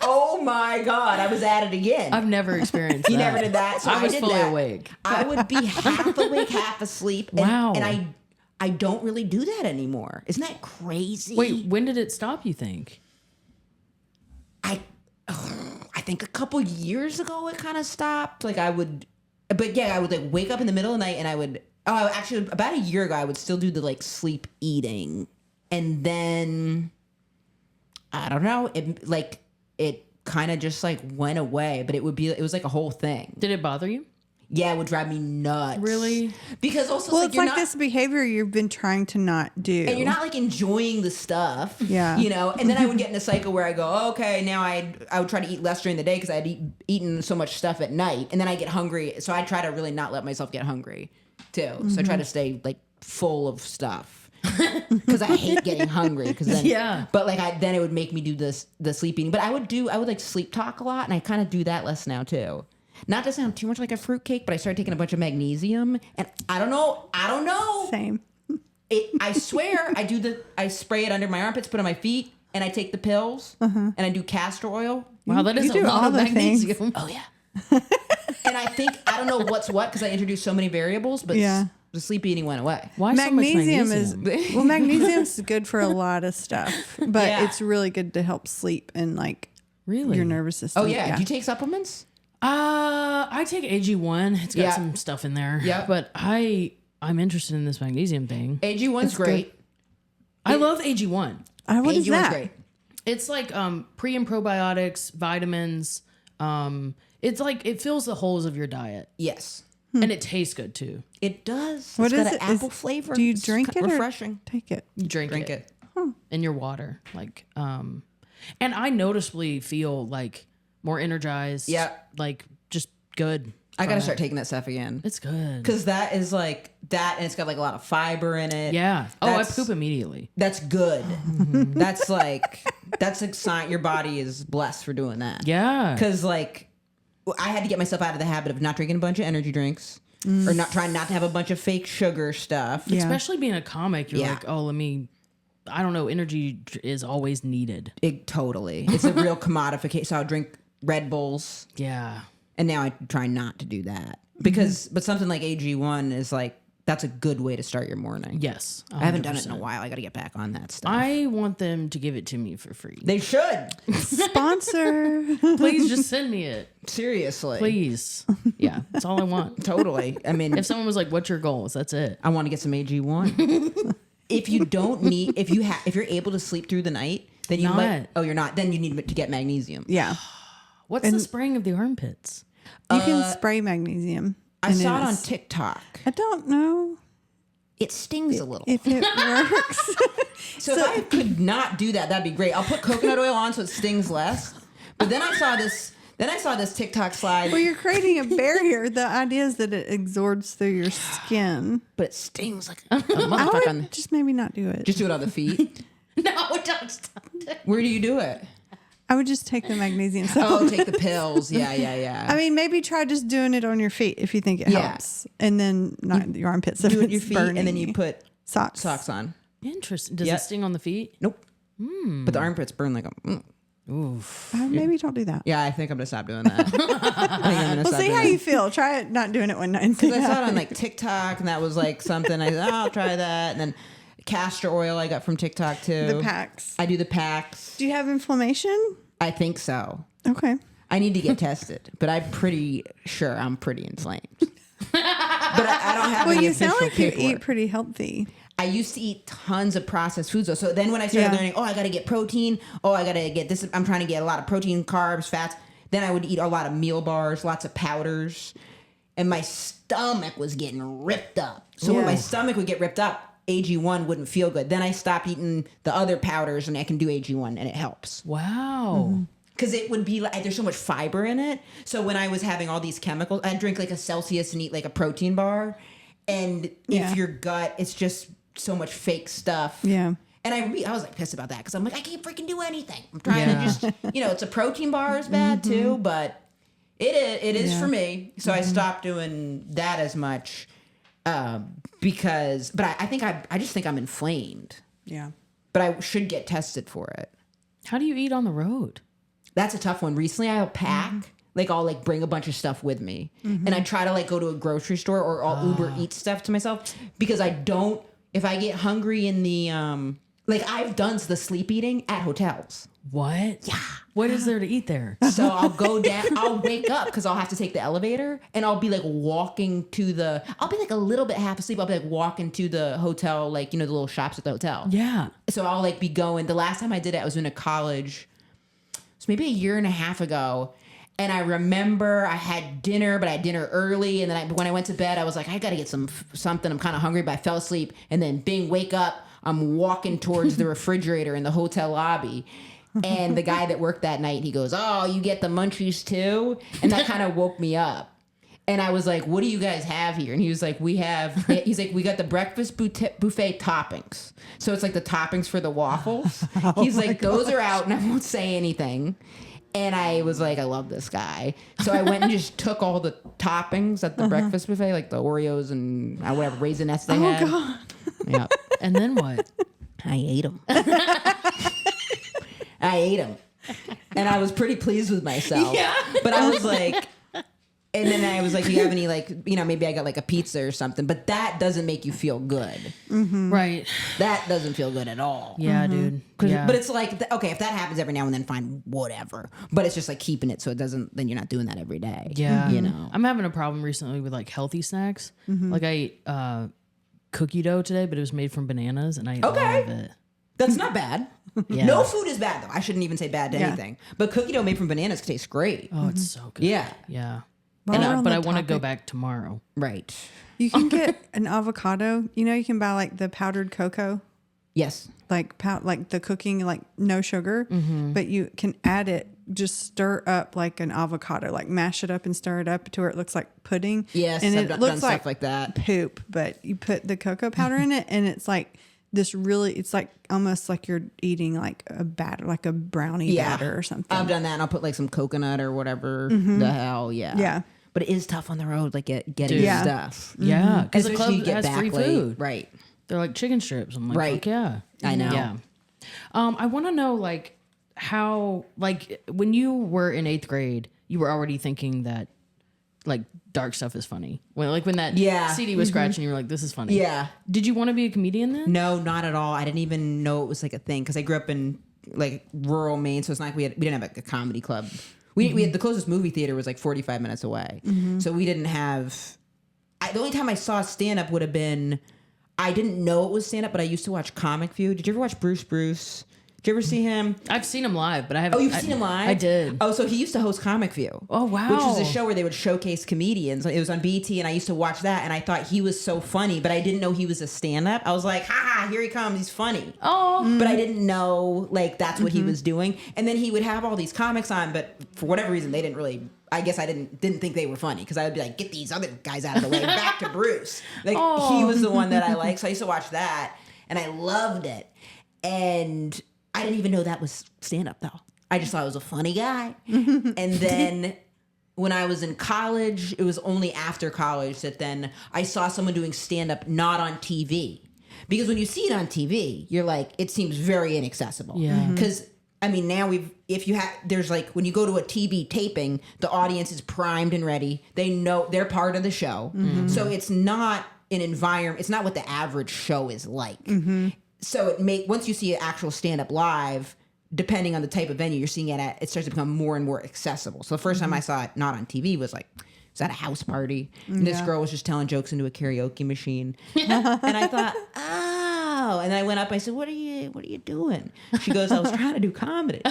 oh my God, I was at it again. I've never experienced that. You never did that? So I was did fully that. awake. I would be half awake, half asleep. And, Wow. And I don't really do that anymore. Isn't that crazy? Wait, when did it stop, you think? I think a couple years ago it kind of stopped. Like I would like wake up in the middle of the night and I would, actually about a year ago I would still do the like sleep eating. And then, I don't know, it kind of just like went away, but it was like a whole thing. Did it bother you? Yeah, it would drive me nuts. Really? Because also, Well, it's like this behavior you've been trying to not do. and you're not like enjoying the stuff. Yeah. You know, and then I would get in a cycle where I go, oh, okay, now I would try to eat less during the day because I'd eaten so much stuff at night. And then I get hungry. So I try to really not let myself get hungry too. So I try to stay like full of stuff because I hate getting hungry. Cause then, but like then it would make me do the sleep eating. But I would like sleep talk a lot. And I kind of do that less now too. Not to sound too much like a fruitcake, but I started taking a bunch of magnesium, and I don't know. Same. I swear, I spray it under my armpits, put it on my feet, and I take the pills, and I do castor oil. Wow, that is You a do lot all of the magnesium. things. Oh yeah. And I don't know what's what because I introduced so many variables, but the sleep eating went away. Why Magnesium so much is magnesium? magnesium's good for a lot of stuff, but it's really good to help sleep and like your nervous system. Oh yeah. Do you take supplements? I take AG1. It's got some stuff in there. Yeah. But I'm interested in this magnesium thing. AG1's great. I love AG1. What is AG1's that? great. It's like pre and probiotics, vitamins. It's like it fills the holes of your diet. Yes. And it tastes good too. It does. What It's is got it? an apple flavor. Do you It's drink it? refreshing. Or take it. You drink it. Huh. In your water. Like and I noticeably feel like more energized. Yeah. Like just good. I gotta start taking that stuff again. It's good. Because that is like that, and it's got like a lot of fiber in it. Yeah. Oh, I That's- poop immediately. That's good. That's like a sign your body is blessed for doing that. Yeah. Because like I had to get myself out of the habit of not drinking a bunch of energy drinks or not trying not to have a bunch of fake sugar stuff. Yeah. Especially being a comic, you're Yeah. like, oh, I don't know, energy is always needed. Totally. It's a real commodification. So I'll drink Red Bulls. Yeah. And now I try not to do that. Because but something like AG1 is like That's a good way to start your morning. Yes. I haven't done it in a 100%. while. I got to get back on that stuff. I want them to give it to me for free. They should. Sponsor. Please just send me it. Seriously. Please. Yeah, that's all I want. Totally. I mean, If someone was like, "What's your goals?" That's it. I want to get some AG1. If you don't need, if you're able to sleep through the night, then you Not. might. Oh, you're not. Then you need to get magnesium. Yeah. What's the spraying of the armpits? You can spray magnesium. I and saw it on it's- TikTok. I don't know It stings a little. if it works. So if I could not do that, that'd be great. I'll put coconut oil on so it stings less. But then I saw this. Then I saw this TikTok slide. Well, you're creating a barrier. The idea is that it absorbs through your skin. But it stings like a I motherfucker. on the- would just maybe not do it. Just do it on the feet. No, don't stop. Where do you do it? I would just take the magnesium Oh, supplement. take the pills. Yeah. I mean, maybe try just doing it on your feet if you think it Yeah. helps, and then not your armpits. If do it it's your feet, burning and then you put socks. on. Interesting. Does Yep. it sting on the feet? Nope. But the armpits burn like a. Oof. Maybe don't do that. Yeah, I think I'm gonna stop doing that. I think I'm gonna Well, stop see doing how that. you feel. Try it not doing it one night. And see Because I how saw it on like TikTok, and that was like something. I said, oh, I'll try that. And then castor oil I got from TikTok too. the packs. I do the packs. Do you have inflammation? I think so. Okay. I need to get tested, but I'm pretty sure I'm pretty inflamed. But I don't have Well, any you official sound like you paperwork. eat pretty healthy. I used to eat tons of processed foods though. So then when I started Yeah. learning, I got to get protein. I got to get this. I'm trying to get a lot of protein, carbs, fats. Then I would eat a lot of meal bars, lots of powders. And my stomach was getting ripped up. So when my stomach would get ripped up, AG1 wouldn't feel good. Then I stopped eating the other powders and I can do AG1 and it helps. Wow. Because it would be like, there's so much fiber in it. So when I was having all these chemicals, I'd drink like a Celsius and eat like a protein bar. And if your gut, it's just so much fake stuff. Yeah. And I was like pissed about that because I'm like, I can't freaking do anything. I'm trying to just, it's a protein bar is bad too, but it is for me. So I stopped doing that as much because, but I just think I'm inflamed. Yeah. But I should get tested for it. How do you eat on the road? That's a tough one. Recently, I'll pack. Like, I'll, like, bring a bunch of stuff with me. And I try to, like, go to a grocery store or I'll Uber eat stuff to myself. Because I don't... If I get hungry in the... like, I've done the sleep eating at hotels. What? Yeah. What is there to eat there? So I'll go down... I'll wake up because I'll have to take the elevator. And I'll be, like, walking to the... I'll be, like, a little bit half asleep. I'll be, like, walking to the hotel, like, the little shops at the hotel. Yeah. So I'll, like, be going... The last time I did it, I was in a college... It was maybe a year and a half ago. And I remember I had dinner, but I had dinner early. And then when I went to bed, I was like, I got to get something. I'm kind of hungry, but I fell asleep. And then bing, wake up. I'm walking towards the refrigerator in the hotel lobby. And the guy that worked that night, he goes, oh, you get the munchies too? And that kind of woke me up. And I was like, what do you guys have here? And he was like, we got the breakfast buffet toppings. So it's like the toppings for the waffles. He's like, those are out and I won't say anything. And I was like, I love this guy. So I went and just took all the toppings at the breakfast buffet, like the Oreos and whatever Raisinets they had. God. Yeah. And then what? I ate them. I ate them. And I was pretty pleased with myself. Yeah. But I was like... And then I was like, do you have any, like, maybe I got like a pizza or something. But that doesn't make you feel good. Right. That doesn't feel good at all. Yeah, dude. 'Cause- Yeah. But it's like, okay, if that happens every now and then, fine, whatever. But it's just like keeping it so it doesn't, then you're not doing that every day. Yeah. You know? I'm having a problem recently with like healthy snacks. Like I ate cookie dough today, but it was made from bananas and I ate all of it. That's not bad. Yeah. No food is bad, though. I shouldn't even say bad to Yeah. anything. But cookie dough made from bananas tastes great. Oh, it's so good. Yeah. Yeah. While we're on But the I want to go topic, back tomorrow. Right. You can get an avocado. You can buy like the powdered cocoa, Yes. like the cooking, like no sugar, but you can add it. Just stir up like an avocado, like mash it up and stir it up to where it looks like pudding. Yes, and I've it done looks stuff like that. poop, but you put the cocoa powder in it, and it's like this really. It's like almost like you're eating like a batter, like a brownie batter or something. I've done that, and I'll put like some coconut or whatever the hell. Yeah. Yeah. But it is tough on the road, like getting Yeah. stuff. Yeah. Because the Especially club has free late. food. Right. They're like chicken strips. I'm like, Right. fuck yeah. I know. Yeah. I want to know like how, like when you were in 8th grade, you were already thinking that like dark stuff is funny. When that Yeah. CD was scratching, you were like, this is funny. Yeah. Did you want to be a comedian then? No, not at all. I didn't even know it was like a thing because I grew up in like rural Maine, so it's not like we didn't have like a comedy club. We had the closest movie theater was like 45 minutes away, so we didn't have. The only time I saw stand up would have been, I didn't know it was stand up, but I used to watch Comic View. Did you ever watch Bruce Bruce? Did you ever see him? I've seen him live, but I haven't. Oh, you've seen him live? I did. Oh, so he used to host Comic View. Oh, wow. Which was a show where they would showcase comedians. It was on BT, and I used to watch that, and I thought he was so funny, but I didn't know he was a stand-up. I was like, ha, here he comes, he's funny. Oh. But I didn't know, like, that's what he was doing. And then he would have all these comics on, but for whatever reason, they didn't really... I guess I didn't think they were funny, because I would be like, get these other guys out of the way, back to Bruce. Like, he was the one that I liked, so I used to watch that, and I loved it. And... I didn't even know that was stand-up, though. I just thought I was a funny guy. And then when I was in college, it was only after college that then I saw someone doing stand-up not on TV. Because when you see it on TV, you're like, it seems very inaccessible. Yeah. Because, I mean, now there's like, when you go to a TV taping, the audience is primed and ready. They know they're part of the show. So it's not an environment, it's not what the average show is like. So once you see an actual stand-up live, depending on the type of venue you're seeing it at, it starts to become more and more accessible. So the first time I saw it not on TV was like, was at a house party. And this girl was just telling jokes into a karaoke machine. And I thought, oh. And I went up, I said, what are you doing? She goes, I was trying to do comedy.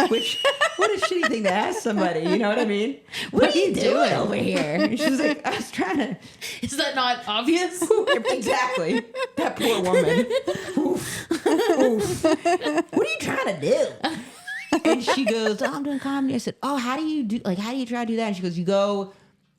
Which, what a shitty thing to ask somebody, you know what I mean? What are you doing over here? And she was like, I was trying to... Is that not obvious? Exactly. That poor woman. Oof. Oof. What are you trying to do? And she goes, oh, I'm doing comedy. I said, oh, how do you try to do that? And she goes, you go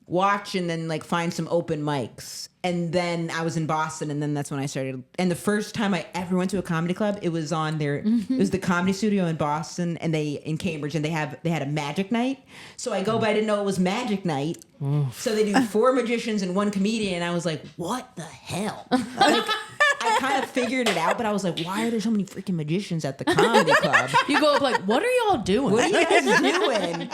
watch and then like find some open mics. And then I was in Boston, and then that's when I started. And the first time I ever went to a comedy club, it was on it was the Comedy Studio in Boston, and in Cambridge, and they had a magic night. So I go, but I didn't know it was magic night. So they do 4 magicians and 1 comedian, and I was like, what the hell? Like, I kind of figured it out, but I was like, why are there so many freaking magicians at the comedy club? You go up like, what are y'all doing? What are you guys doing?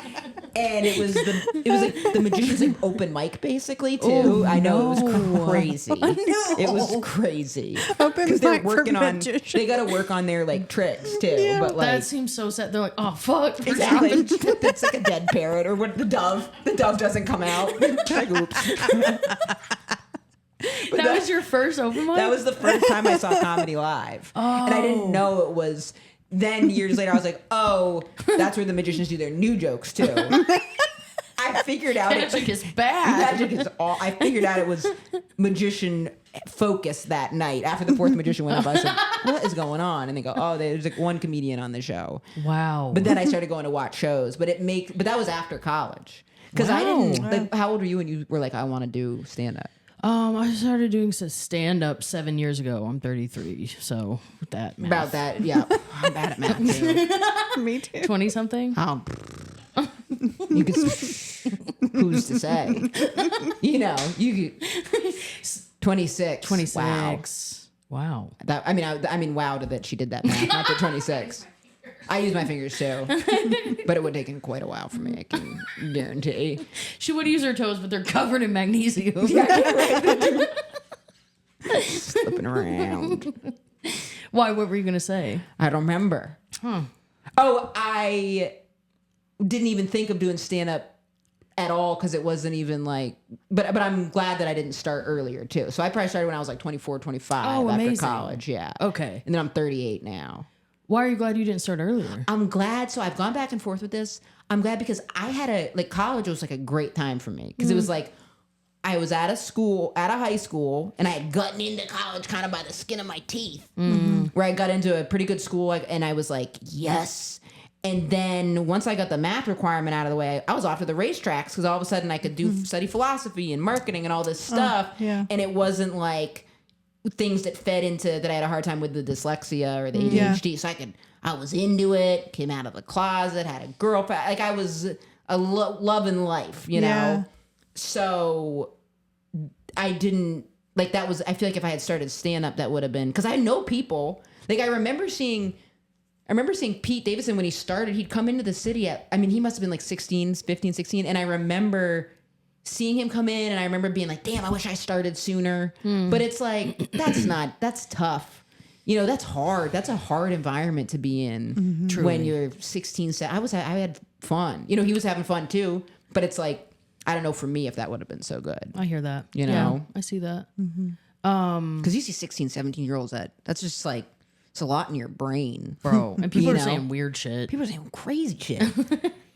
And it was like the magicians like open mic basically too. Oh, I know it was no. crazy. It was crazy. Open Because they're mic for working on magicians. they got to work on their like tricks too. Yeah. But like That seems so sad. They're like, oh, fuck. exactly, it's like a dead parrot or what the dove doesn't come out. Like, oops. That was your first open mic? That was the first time I saw comedy live. And I didn't know it was. Then years later, I was like, oh, that's where the magicians do their new jokes too. I figured out Magic is bad. Magic is all. I figured out it was magician focus that night. After the 4th magician went up, I said, what is going on? And they go, oh, there's like 1 comedian on the show. Wow. But then I started going to watch shows. But that was after college. Because I didn't, like, how old were you when you were like, I want to do stand-up? I started doing stand-up 7 years ago. I'm 33, so that math. About that, yeah. I'm bad at math too. Me too. 20-something? You could, who's to say? You know, you could, 26. 26. Wow. That, I mean, wow that she did that math, not the 26. I use my fingers too, but it would have taken quite a while for me, I can guarantee. She would use her toes, but they're covered in magnesium. Yeah, right. Slipping around. Why? What were you going to say? I don't remember. Huh. Oh, I didn't even think of doing stand-up at all because it wasn't even like, but I'm glad that I didn't start earlier too. So I probably started when I was like 24, 25 after amazing. college. Yeah. Okay. And then I'm 38 now. Why are you glad you didn't start earlier? I'm glad. So I've gone back and forth with this. I'm glad because I had college was like a great time for me because it was like, I was at a high school, and I had gotten into college kind of by the skin of my teeth, where I got into a pretty good school, and I was like, yes. And then once I got the math requirement out of the way, I was off to the racetracks because all of a sudden I could study philosophy and marketing and all this stuff. Yeah. And it wasn't like things that fed into that I had a hard time with the dyslexia or the ADHD. So I was into it, came out of the closet, had a girlfriend. Like I was loving life, you know? Yeah. So I didn't like that was, I feel like if I had started stand up, that would have been, because I know people, like I remember seeing Pete Davidson when he started, he'd come into the city he must have been like 15, 16. And I remember seeing him come in, and I remember being like, damn, I wish I started sooner. But it's like, that's tough. You know, that's hard. That's a hard environment to be in when you're 16. I had fun. You know, he was having fun too, but it's like, I don't know for me if that would have been so good. I hear that. You know? I see that. Because you see 16, 17-year-olds that's just like, it's a lot in your brain. Bro. And people You are know? saying weird shit. People are saying crazy shit.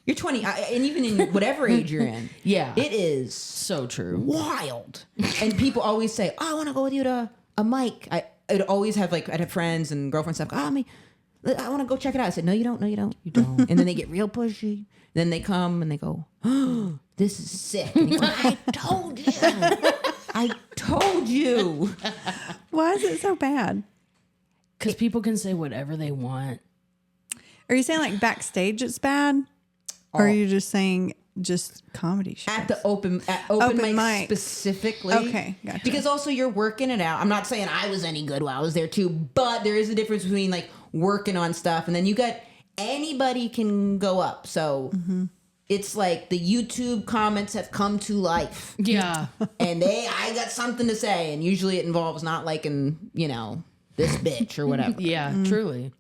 You're 20, and even in whatever age you're in, Yeah. it is So true. wild. And people always say, "Oh, I want to go with you to a mic." I'd always have I'd have friends and girlfriends stuff. I want to go check it out. I said, "No, you don't. No, you don't. You don't." And then they get real pushy. Then they come and they go, "Oh, this is sick." And you go, "I told you. I told you." Why is it so bad? Because people can say whatever they want. Are you saying like backstage it's bad? Or are you just saying just comedy shows? At the open mic specifically. Okay, gotcha. Because also you're working it out. I'm not saying I was any good while I was there too, but there is a difference between like working on stuff and then you got anybody can go up. So it's like the YouTube comments have come to life. Yeah. And I got something to say. And usually it involves not liking, you know, this bitch or whatever. Yeah, truly.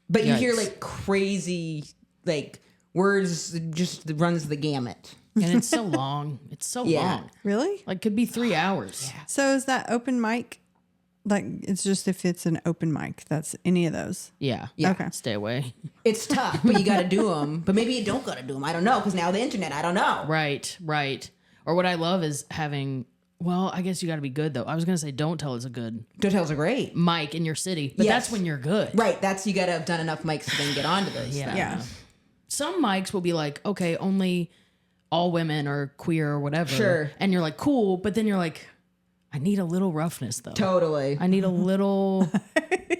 But you hear Yikes. like crazy, like words just runs the gamut. And it's so long. It's so long. Really? Like could be 3 hours. So is that open mic? Like it's just if it's an open mic, that's any of those. Yeah. Yeah. Okay. Stay away. It's tough, but you got to do them. But maybe you don't got to do them. I don't know. Because now the internet, I don't know. Right. Or what I love is having, well, I guess you got to be good though. I was going to say Don't Tell is a good Hotels are great. mic in your city, but Yes. that's when you're good. Right. You got to have done enough mics to then get onto those. Yeah. things. Yeah. Some mics will be like, okay, only all women or queer or whatever. Sure. And you're like, cool. But then you're like, I need a little roughness though. Totally. I need a little,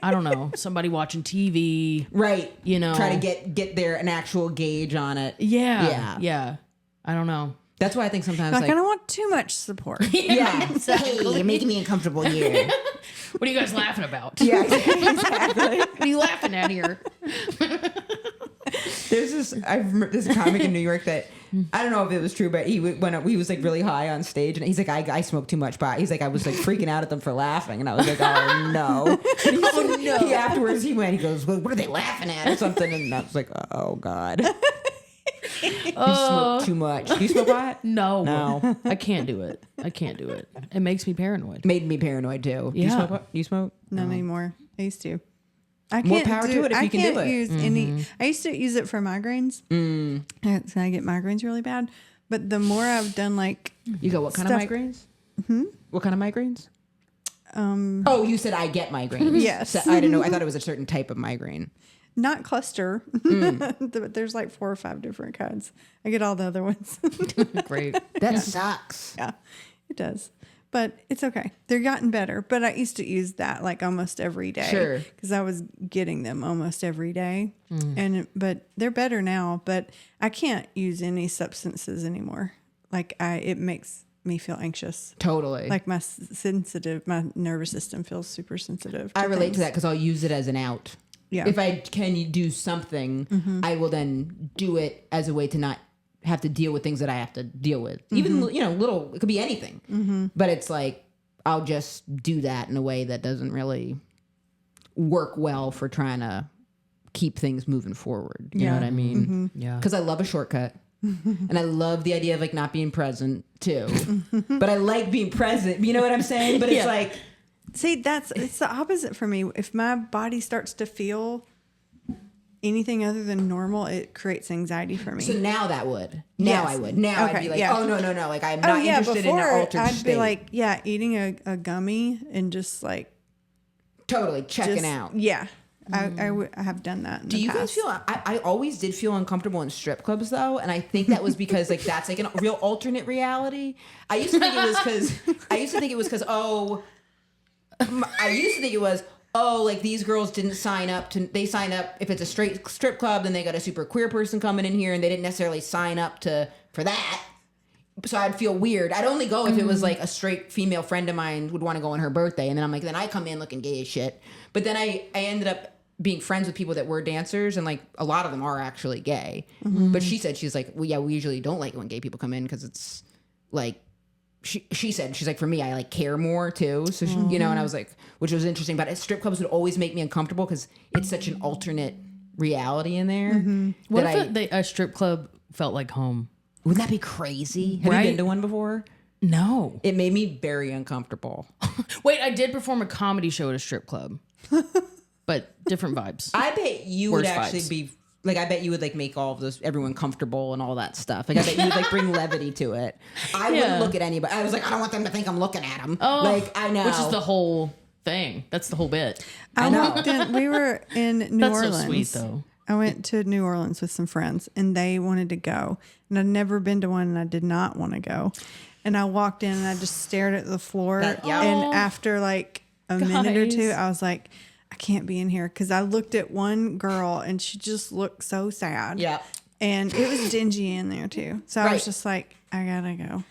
I don't know, somebody watching TV. Right. You know. Try to get an actual gauge on it. Yeah. I don't know. That's why I think sometimes Like I don't want too much support. yeah. Hey, you're making me uncomfortable here. What are you guys laughing about? Yeah, exactly. What are you laughing at here? There's this comic in New York that I don't know if it was true, but he was like really high on stage and he's like, I smoke too much pot. He's like, I was like freaking out at them for laughing, and I was like, oh no. Oh no. He afterwards he goes, well, what are they laughing at or something? And I was like, oh God. You smoke too much. Do you smoke pot? No. I can't do it. It makes me paranoid. Made me paranoid too. Do you Yeah. smoke pot? Do you smoke? None anymore. I used to. I More can't power to it if you can do I it. can't use any. I used to use it for migraines. So I get migraines really bad. But the more I've done, like You go, what kind Stuff- of migraines? What kind of migraines? Oh, you said I get migraines. Yes. So, I didn't know. I thought it was a certain type of migraine. not cluster, but there's like 4 or 5 different kinds. I get all the other ones. Great. That sucks. Yeah, it does. But it's okay. They're gotten better. But I used to use that like almost every day. Sure. Because I was getting them almost every day. But they're better now. But I can't use any substances anymore. Like it makes me feel anxious. Totally. Like my nervous system feels super sensitive. I relate to things. that because I'll use it as an out. Yeah. If I can do something, I will then do it as a way to not have to deal with things that I have to deal with. Even, little, it could be anything. But it's like, I'll just do that in a way that doesn't really work well for trying to keep things moving forward. You know what I mean? Yeah. Because I love a shortcut. And I love the idea of like not being present too. But I like being present. You know what I'm saying? But it's like, See, it's the opposite for me. If my body starts to feel anything other than normal, it creates anxiety for me. so now that would. Now Yes. I would. Now I'd Okay, be like, yeah. oh, no. Like, I'm not interested in an before altered I'd state. be like, eating a gummy and just like totally checking out. Yeah, I have done that. In Do the you guys past. feel? I always did feel uncomfortable in strip clubs though, and I think that was because like that's like a real alternate reality. I used to think it was because like these girls didn't sign up they sign up if it's a straight strip club, then they got a super queer person coming in here, and they didn't necessarily sign up for that. So I'd feel weird. I'd only go if it was like a straight female friend of mine would want to go on her birthday, and then I'm like, then I come in looking gay as shit. But then I ended up being friends with people that were dancers, and like a lot of them are actually gay. But she said, she's like, well, yeah, we usually don't like it when gay people come in because it's like, she said, she's like, for me, I like care more too. So, she, you know, and I was like, which was interesting, but strip clubs would always make me uncomfortable because it's such an alternate reality in there. What if a strip club felt like home? Wouldn't that be crazy? Have Right? you been to one before? No. It made me very uncomfortable. Wait, I did perform a comedy show at a strip club, but different vibes. I bet you Worse would actually vibes. be like, I bet you would like make all of those everyone comfortable and all that stuff. Like I bet you would like bring levity to it. I wouldn't look at anybody. I was like, I don't want them to think I'm looking at them. Oh, like I know, which is the whole thing. That's the whole bit. I know. walked in, we were in New That's Orleans. so sweet, though. I went to New Orleans with some friends and they wanted to go. And I'd never been to one and I did not want to go. And I walked in and I just stared at the floor. Yeah. And after like a minute or two, Guys. I was like, I can't be in here. Because I looked at one girl and she just looked so sad. Yeah. And it was dingy in there too. So I Right. was just like, I gotta go.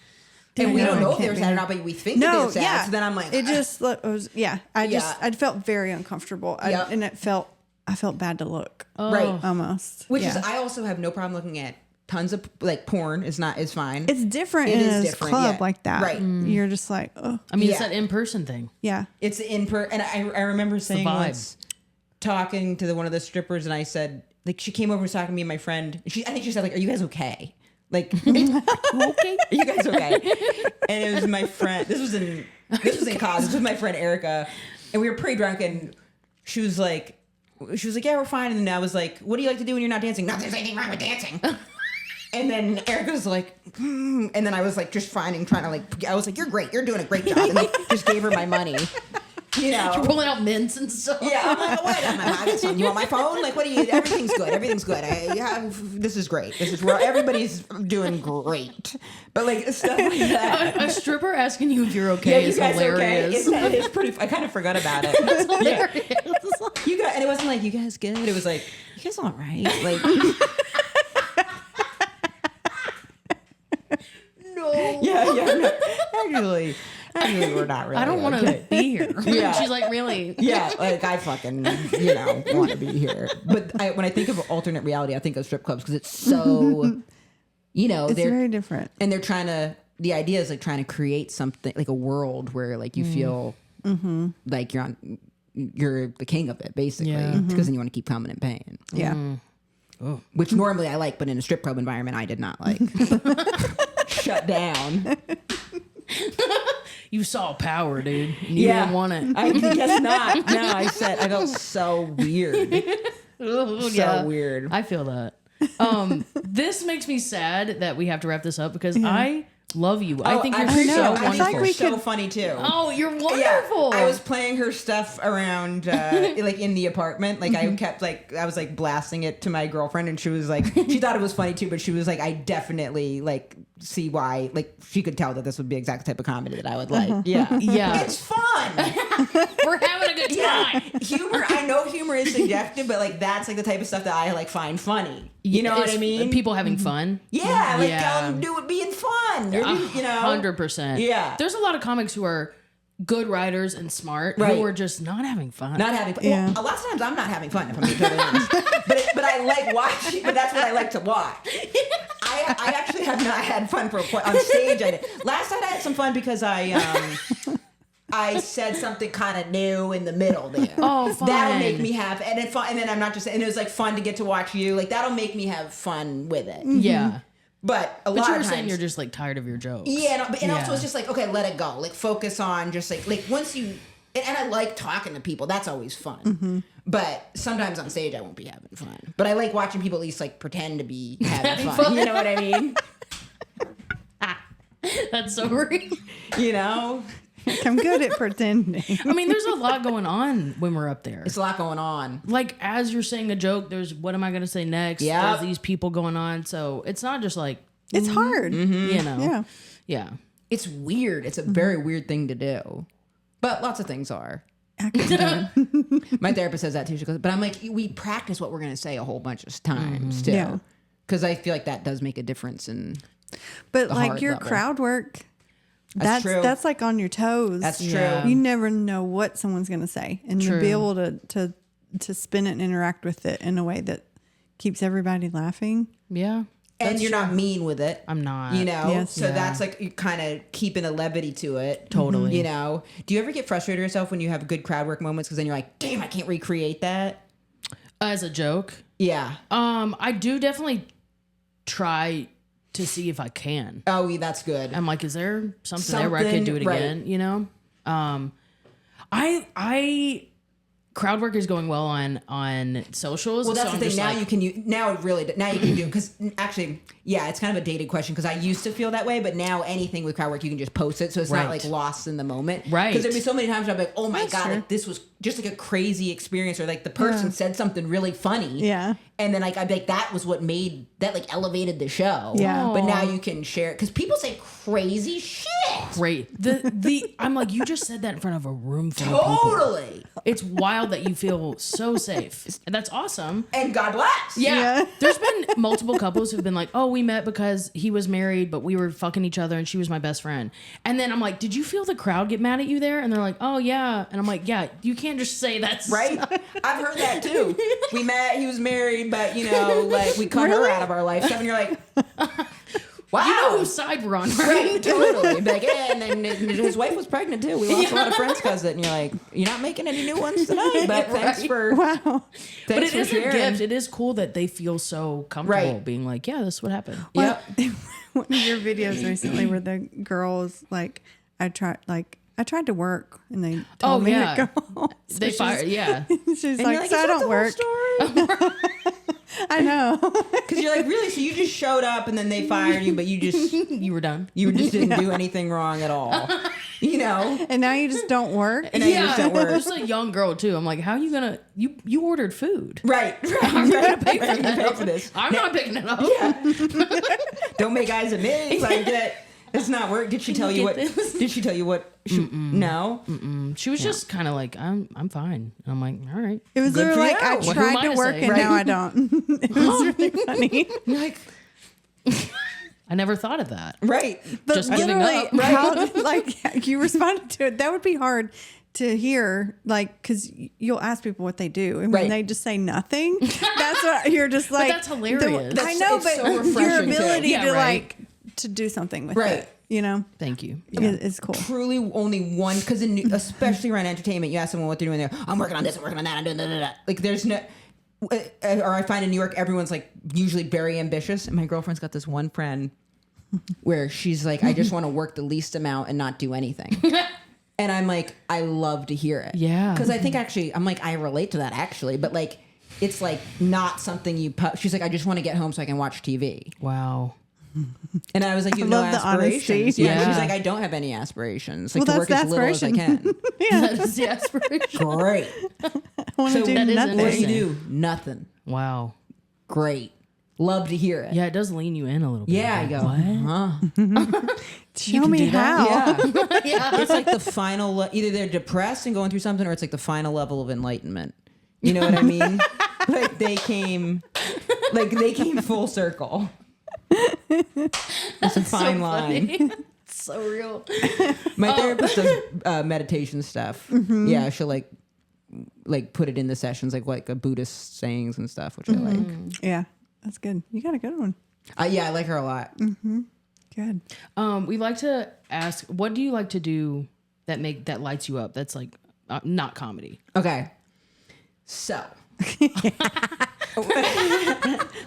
And we I don't know if can't they're be sad or here. not, but we think that No, they're sad. yeah. So then I'm like, it just it was, yeah. I felt very uncomfortable. Yeah. And I felt bad to look. right. Almost. Which is, Yeah. I also have no problem looking at tons of like porn. Is fine. It's different It in is a different, club yeah. like that. Right. You're just like, oh, I mean, it's Yeah. that in-person thing. yeah. It's and I remember saying vibe. once, talking to one of the strippers, and I said, like, she came over and was talking to me and my friend. I think she said, like, are you guys okay? Like, are you guys okay? And it was my friend. This was in college. This was my friend Erica, and we were pretty drunk, and she was like, yeah, we're fine. And then I was like, what do you like to do when you're not dancing? Not that there's anything wrong with dancing. And then Erica was like, and then I was like, just trying to like, I was like, you're great. You're doing a great job. And like, just gave her my money. You know. You're pulling out mints and stuff. Yeah, I'm like, what? I got something. You want my phone? Like, what do you? Everything's good. Everything's good. This is great. This is where everybody's doing great. But like stuff like that. A stripper asking you if you're okay is hilarious. Okay? It's pretty. I kind of forgot about it. It's hilarious. You guys, and it wasn't like you guys good. It was like you guys all right. Like No. yeah. No. Actually, we're not really. I don't want to be here. Yeah. She's like, really? Yeah, like I fucking, want to be here. But when I think of alternate reality, I think of strip clubs because it's so, It's they're very different. and they're trying to. The idea is like trying to create something like a world where like you feel like you're the king of it basically Yeah. because then you want to keep coming and paying. Yeah. Which normally I like, but in a strip club environment, I did not like. Shut down. You saw power, dude. You didn't want it. I guess not. No, I felt so weird. Oh, So weird. I feel that. This makes me sad that we have to wrap this up because I love you. I think you're appreciate so it. wonderful. I think you're so funny too. Oh, you're Yeah, wonderful. I was playing her stuff around, like in the apartment. Like I kept I was like blasting it to my girlfriend, and she was like, she thought it was funny too, but she was like, I definitely like see why. Like she could tell that this would be the exact type of comedy that I would like. Yeah, Yeah. it's fun. We're having a good time. Humor. I know humor is subjective, but like that's like the type of stuff that I like find funny. You know what I It's mean? People having fun. Yeah, like Yeah. do it being fun. Or, 100%. Yeah. There's a lot of comics who are good writers and smart Right. who are just not having fun. Not having fun. Yeah. Well, a lot of times I'm not having fun if I'm being totally honest. but I like watching. But that's what I like to watch. I actually have not had fun on stage. I did. Last night I had some fun because I said something kind of new in the middle there. Oh, fun. That'll make me have and then I'm not just and it was like fun to get to watch you. Like that'll make me have fun with it. Yeah. But But lot you of were saying times, you're just like tired of your jokes. yeah, and also Yeah. it's just like, okay, let it go. Like focus on just like once you and I like talking to people. That's always fun. But sometimes on stage I won't be having fun. But I like watching people at least like pretend to be having fun. You know what I mean? That's so real. You know? I'm good at pretending. I mean, there's a lot going on when we're up there. It's a lot going on. Like as you're saying a joke, there's what am I going to say next? Yep. There's these people going on. So it's not just like, It's hard. you know. Yeah. Yeah. It's weird. It's a very weird thing to do. But lots of things are. I can do it. My therapist says that too. She goes, but I'm like, we practice what we're going to say a whole bunch of times too. Yeah. Because I feel like that does make a difference in. But The like hard your level. crowd work, That's true. that's like on your toes. That's true. Yeah. You never know what someone's going to say, and to True. be able to spin it and interact with it in a way that keeps everybody laughing. Yeah. And you're not mean with it. I'm not. You know? Yes. So that's like you kind of keeping a levity to it. Totally. You know? Do you ever get frustrated with yourself when you have good crowd work moments because then you're like, damn, I can't recreate that? As a joke. Yeah. I do definitely try to see if I can. Oh, that's good. I'm like, is there something there where I could do it right. again? You know? I crowd work is going well on socials. Well, that's so the I'm thing. Now like, you can now you can do because actually, yeah, it's kind of a dated question because I used to feel that way, but now anything with crowd work you can just post it, so it's not Right. like lost in the moment. Right. Because there'd be so many times I'd be like, oh my That's god, true. like this was just like a crazy experience, or like the person said something really funny. Yeah. And then like I'd be like, that was what made that like elevated the show. Yeah. But now you can share because people say crazy shit. great. I'm like, you just said that in front of a room full of people. Totally. It's wild that you feel so safe. And that's awesome. And God bless. Yeah. Yeah. There's been multiple couples who've been like, oh, we met because he was married, but we were fucking each other and she was my best friend. And then I'm like, did you feel the crowd get mad at you there? And they're like, oh, yeah. And I'm like, yeah, you can't just say that's Right? I've heard that too. We met, he was married, but you know, like we cut her out of our life. So and you're like, wow. You know whose side we're on, right? Right, totally. Be like, yeah, and then his wife was pregnant too. We lost a lot of friends because of it. And you're like, you're not making any new ones tonight, but thanks Right. for Wow. But thanks it for is a sharing. gift. It is cool that they feel so comfortable Right. being like, yeah, this is what happened. Yep. One of your videos recently where the girls like I tried to work and they told me to go. So They she's- fired, yeah. She's And like, you're like, so is I that don't the whole work. story? I know. Because you're like, really? So you just showed up and then they fired you, but you You were done. just didn't do anything wrong at all. You know? And now you just don't work. And now you just don't work. Just a young girl too. I'm like, how are you gonna? You ordered food. Right. I'm not gonna pay for Right, you that. pay for this. I'm not picking it up. Don't make eyes at me. Like that. It's not work. Did she tell you get what? this? Did she tell you what? No. She was just kind of like, I'm fine. And I'm like, all right. It was Good literally for like you. I Well, who am tried I to to work say? and Right. now I don't. It was really funny. You're like, I never thought of that. right. But Just giving literally, up. how like you responded to it. That would be hard to hear, like, because you'll ask people what they do, and when Right. they just say nothing, that's what you're just like. that's hilarious. I know, It's but so your refreshing, too. ability Yeah, to right. like to do something with Right. it, you know, Thank you. is cool. Truly, only one. Because especially around entertainment, you ask someone what they're doing. There, I'm working on this. I'm working on that. I'm doing that. Like there's no. Or I find in New York, everyone's like usually very ambitious, and my girlfriend's got this one friend where she's like, I just want to work the least amount and not do anything. And I'm like, I love to hear it. Yeah. Because I think actually, I'm like, I relate to that actually, but like, it's like not something you. She's like, I just want to get home so I can watch TV. Wow. And I was like, you have I no love the honesty. aspirations. Yeah. Yeah. She's like, I don't have any aspirations. Like Well, to work that's as the little as I can. That is the aspiration. Great. I want to So do that is nothing. What do you interesting. do? Nothing. Wow. Great. Love to hear it. Yeah, it does lean you in a little bit. Yeah, I Like, go. what? Huh? Show me do that? how. Yeah. It's like the final. Either they're depressed and going through something, or it's like the final level of enlightenment. You know what I mean? Like they came full circle. It's a fine line. Funny. It's so real. My therapist does meditation stuff. Yeah, she'll like put it in the sessions, like a Buddhist sayings and stuff, which I like. Yeah, that's good. You got a good one. Yeah, I like her a lot. Good. We like to ask, what do you like to do that lights you up? That's like not comedy. Okay, so.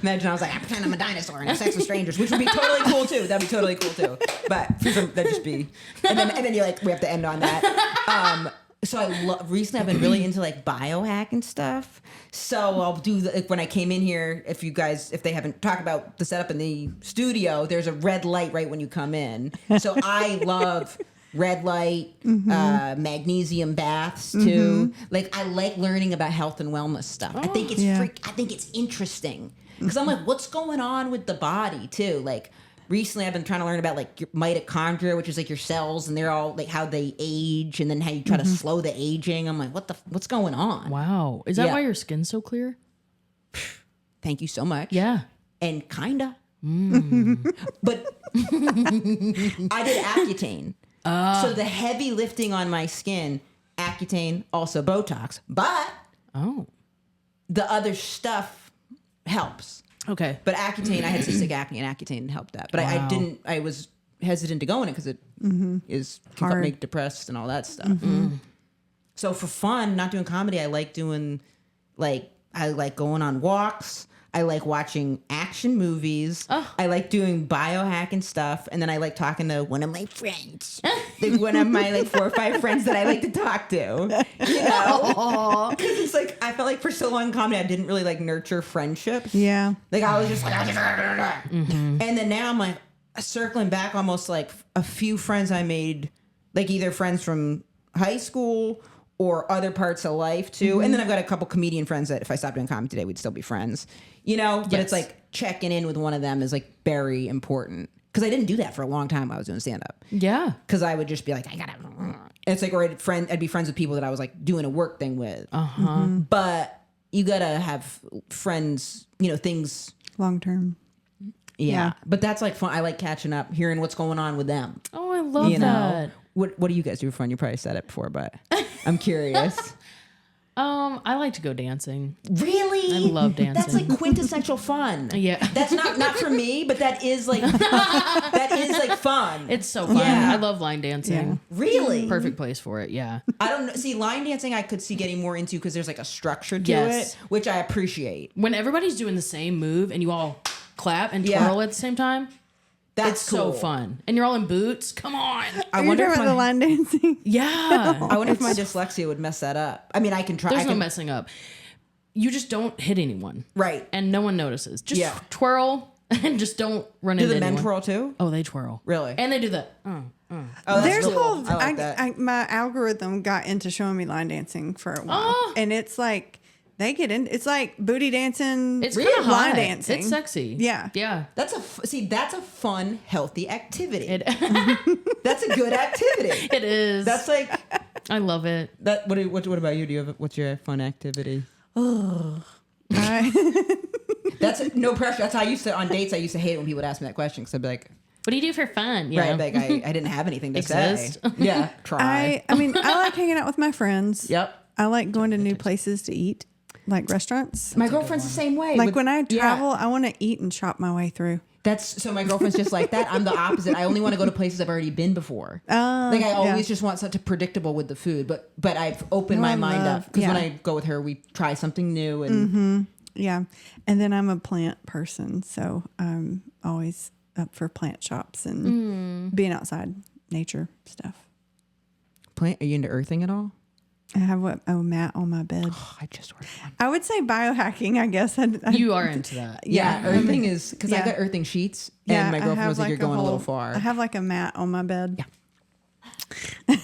Imagine I was like, I pretend I'm a dinosaur and have sex with strangers, which would be totally cool too. That'd be totally cool too. But that'd just be, and then you're like, we have to end on that. So recently I've been really into like biohack and stuff. So I'll do when I came in here, if they haven't talked about the setup in the studio, there's a red light right when you come in. So I love red light, magnesium baths too. Like I like learning about health and wellness stuff. I think it's Yeah. I think it's interesting because I'm like, what's going on with the body too? Like recently I've been trying to learn about like your mitochondria, which is like your cells, and they're all like how they age, and then how you try to slow the aging. I'm like, what's going on? Wow. Is that Yeah. why your skin's so clear? Thank you so much. Yeah. And kinda. But I did Accutane. So the heavy lifting on my skin, Accutane, also Botox, but Oh. the other stuff helps. Okay. But Accutane, I had cystic acne, and Accutane helped that. But I didn't. I was hesitant to go in it because it is can make depressed and all that stuff. So for fun, not doing comedy, I like doing I like going on walks. I like watching action movies. Oh. I like doing biohacking stuff, and then I like talking to one of my friends, one of my 4 or 5 friends that I like to talk to. You know, because it's like I felt like for so long in comedy, I didn't really like nurture friendships. Yeah. Like I was just like, and then now I'm like circling back, almost like a few friends I made, like either friends from high school or other parts of life too. And then I've got a couple comedian friends that if I stopped doing comedy today, we'd still be friends, you know, but it's like checking in with one of them is like very important. Cause I didn't do that for a long time while I was doing stand up. Yeah. Cause I would just be like, I gotta, and it's like, or I'd be friends with people that I was like doing a work thing with. But you gotta have friends, you know, things Long term. Yeah. But that's like fun. I like catching up, hearing what's going on with them. Oh, I love You that. know? What do you guys do for fun? You probably said it before, but I'm curious. I like to go dancing. Really? I love dancing. That's like quintessential fun. Yeah. That's not for me, but that is like fun. It's so fun. Yeah. I love line dancing. Yeah. Really? Perfect place for it. Yeah. I don't know. See, line dancing I could see getting more into because there's like a structure to Yes. it, which I appreciate. When everybody's doing the same move and you all clap and Yeah. twirl at the same time, That's it's cool. so fun. And you're all in boots. Come on. I Are you wonder talking if about the line dancing? Yeah. I wonder if my dyslexia would mess that up. I mean, I can try. There's I no can, messing up. You just don't hit anyone. Right. And no one notices. Just Yeah. twirl and just don't run Do into the men anyone. twirl too? Oh, they twirl. Really? And they do the. Oh, that's There's cool. whole. I like that. My algorithm got into showing me line dancing for a while, Oh. and it's like they get in. It's like booty dancing. It's really kind of line hot. dancing. It's sexy. Yeah. Yeah. That's that's a fun, healthy activity. It, That's a good activity. it is. That's like I love it. that. What about you? Do you have what's your fun activity? That's no pressure. That's how I used to on dates. I used to hate it when people would ask me that question because I'd be like, What do you do for fun? Yeah. right, like I didn't have anything to Exist. say. Yeah, try. I mean, I like hanging out with my friends. Yep. I like going to new places to eat, like restaurants. My girlfriend's the same way. Like when I travel, I want to eat and shop my way through. That's so my girlfriend's just like that. I'm the opposite. I only want to go to places I've already been before. Like I always just want something predictable with the food, but I've opened my mind up because when I go with her, we try something new and Yeah. And then I'm a plant person, so I'm always up for plant shops and being outside, nature stuff. plant. Are you into earthing at all? I have a mat on my bed. Oh, I just ordered one. I would say biohacking, I guess. You are into that. Yeah, earthing is because I got earthing sheets, and my girlfriend was like, "You're going a little far." I have like a mat on my bed. Yeah.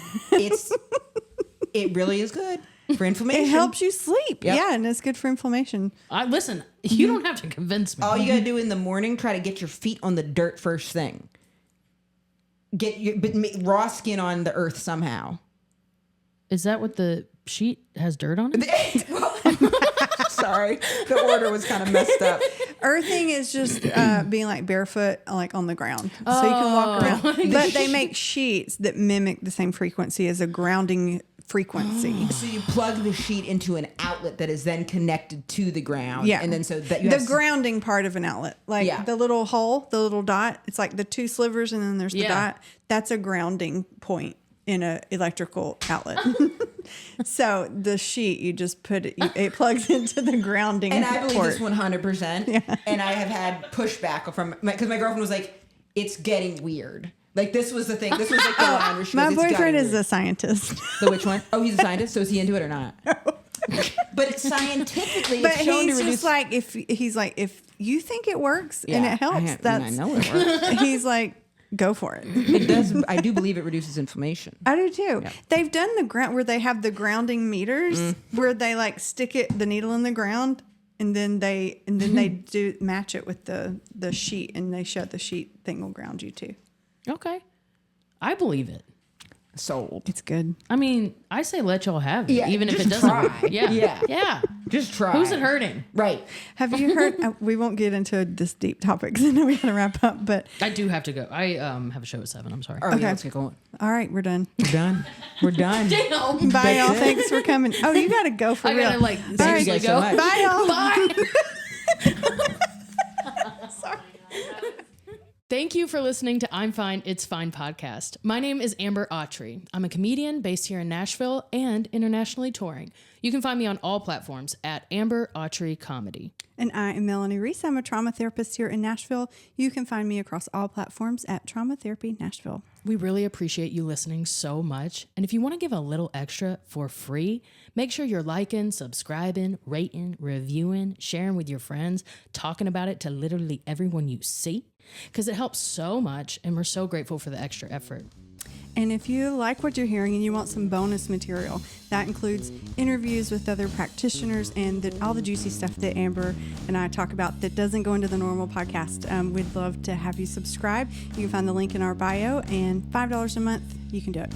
It really is good for inflammation. It helps you sleep. Yep. Yeah, and it's good for inflammation. Listen, you don't have to convince me. All you gotta do in the morning, try to get your feet on the dirt first thing. Get your raw skin on the earth somehow. Is that what the sheet has dirt on it? Sorry, the order was kind of messed up. Earthing is just being like barefoot, like on the ground, so you can walk around. But they make sheets that mimic the same frequency as a grounding frequency. So you plug the sheet into an outlet that is then connected to the ground. Yeah, and then so that you the have grounding part of an outlet, like the little hole, the little dot. It's like the two slivers, and then there's the dot. That's a grounding point in an electrical outlet. So the sheet, you just put it plugs into the grounding And I believe port. this 100%. Yeah. And I have had pushback from because my girlfriend was like, "It's getting weird." Like this was the thing. This was like the line where she My goes, "It's boyfriend getting is weird." a scientist. The which one? Oh, he's a scientist. So is he into it or not? But scientifically, But it's shown he's to reduce. just like, if you think it works and it helps, I know it works. he's like, go for it. It does. I do believe it reduces inflammation. I do too. Yeah. They've done the ground where they have the grounding meters where they like stick the needle in the ground and then they do match it with the sheet and they show the sheet thing will ground you too. Okay. I believe it. Sold. It's good. I mean, I say let y'all have it, Yeah, even if just it doesn't. try. Yeah. Yeah. Yeah. Just try. Who's it hurting? Right. Have you heard? We won't get into this deep topic because I know we got to wrap up. But I do have to go. I have a show at 7. I'm sorry. All right, Okay. let's get going. all right, we're done. We're done. We're done. Damn. Bye, y'all. Thanks for coming. Oh, you got to go for I real. gotta like Thank you seriously guys so go. much. Bye, y'all. Bye. Thank you for listening to I'm Fine, It's Fine podcast. My name is Amber Autry. I'm a comedian based here in Nashville and internationally touring. You can find me on all platforms at Amber Autry Comedy. And I am Melanie Reese. I'm a trauma therapist here in Nashville. You can find me across all platforms at Trauma Therapy Nashville. We really appreciate you listening so much. And if you want to give a little extra for free, make sure you're liking, subscribing, rating, reviewing, sharing with your friends, talking about it to literally everyone you see, because it helps so much. And we're so grateful for the extra effort. And if you like what you're hearing and you want some bonus material, that includes interviews with other practitioners and all the juicy stuff that Amber and I talk about that doesn't go into the normal podcast. We'd love to have you subscribe. You can find the link in our bio, and $5 a month, you can do it.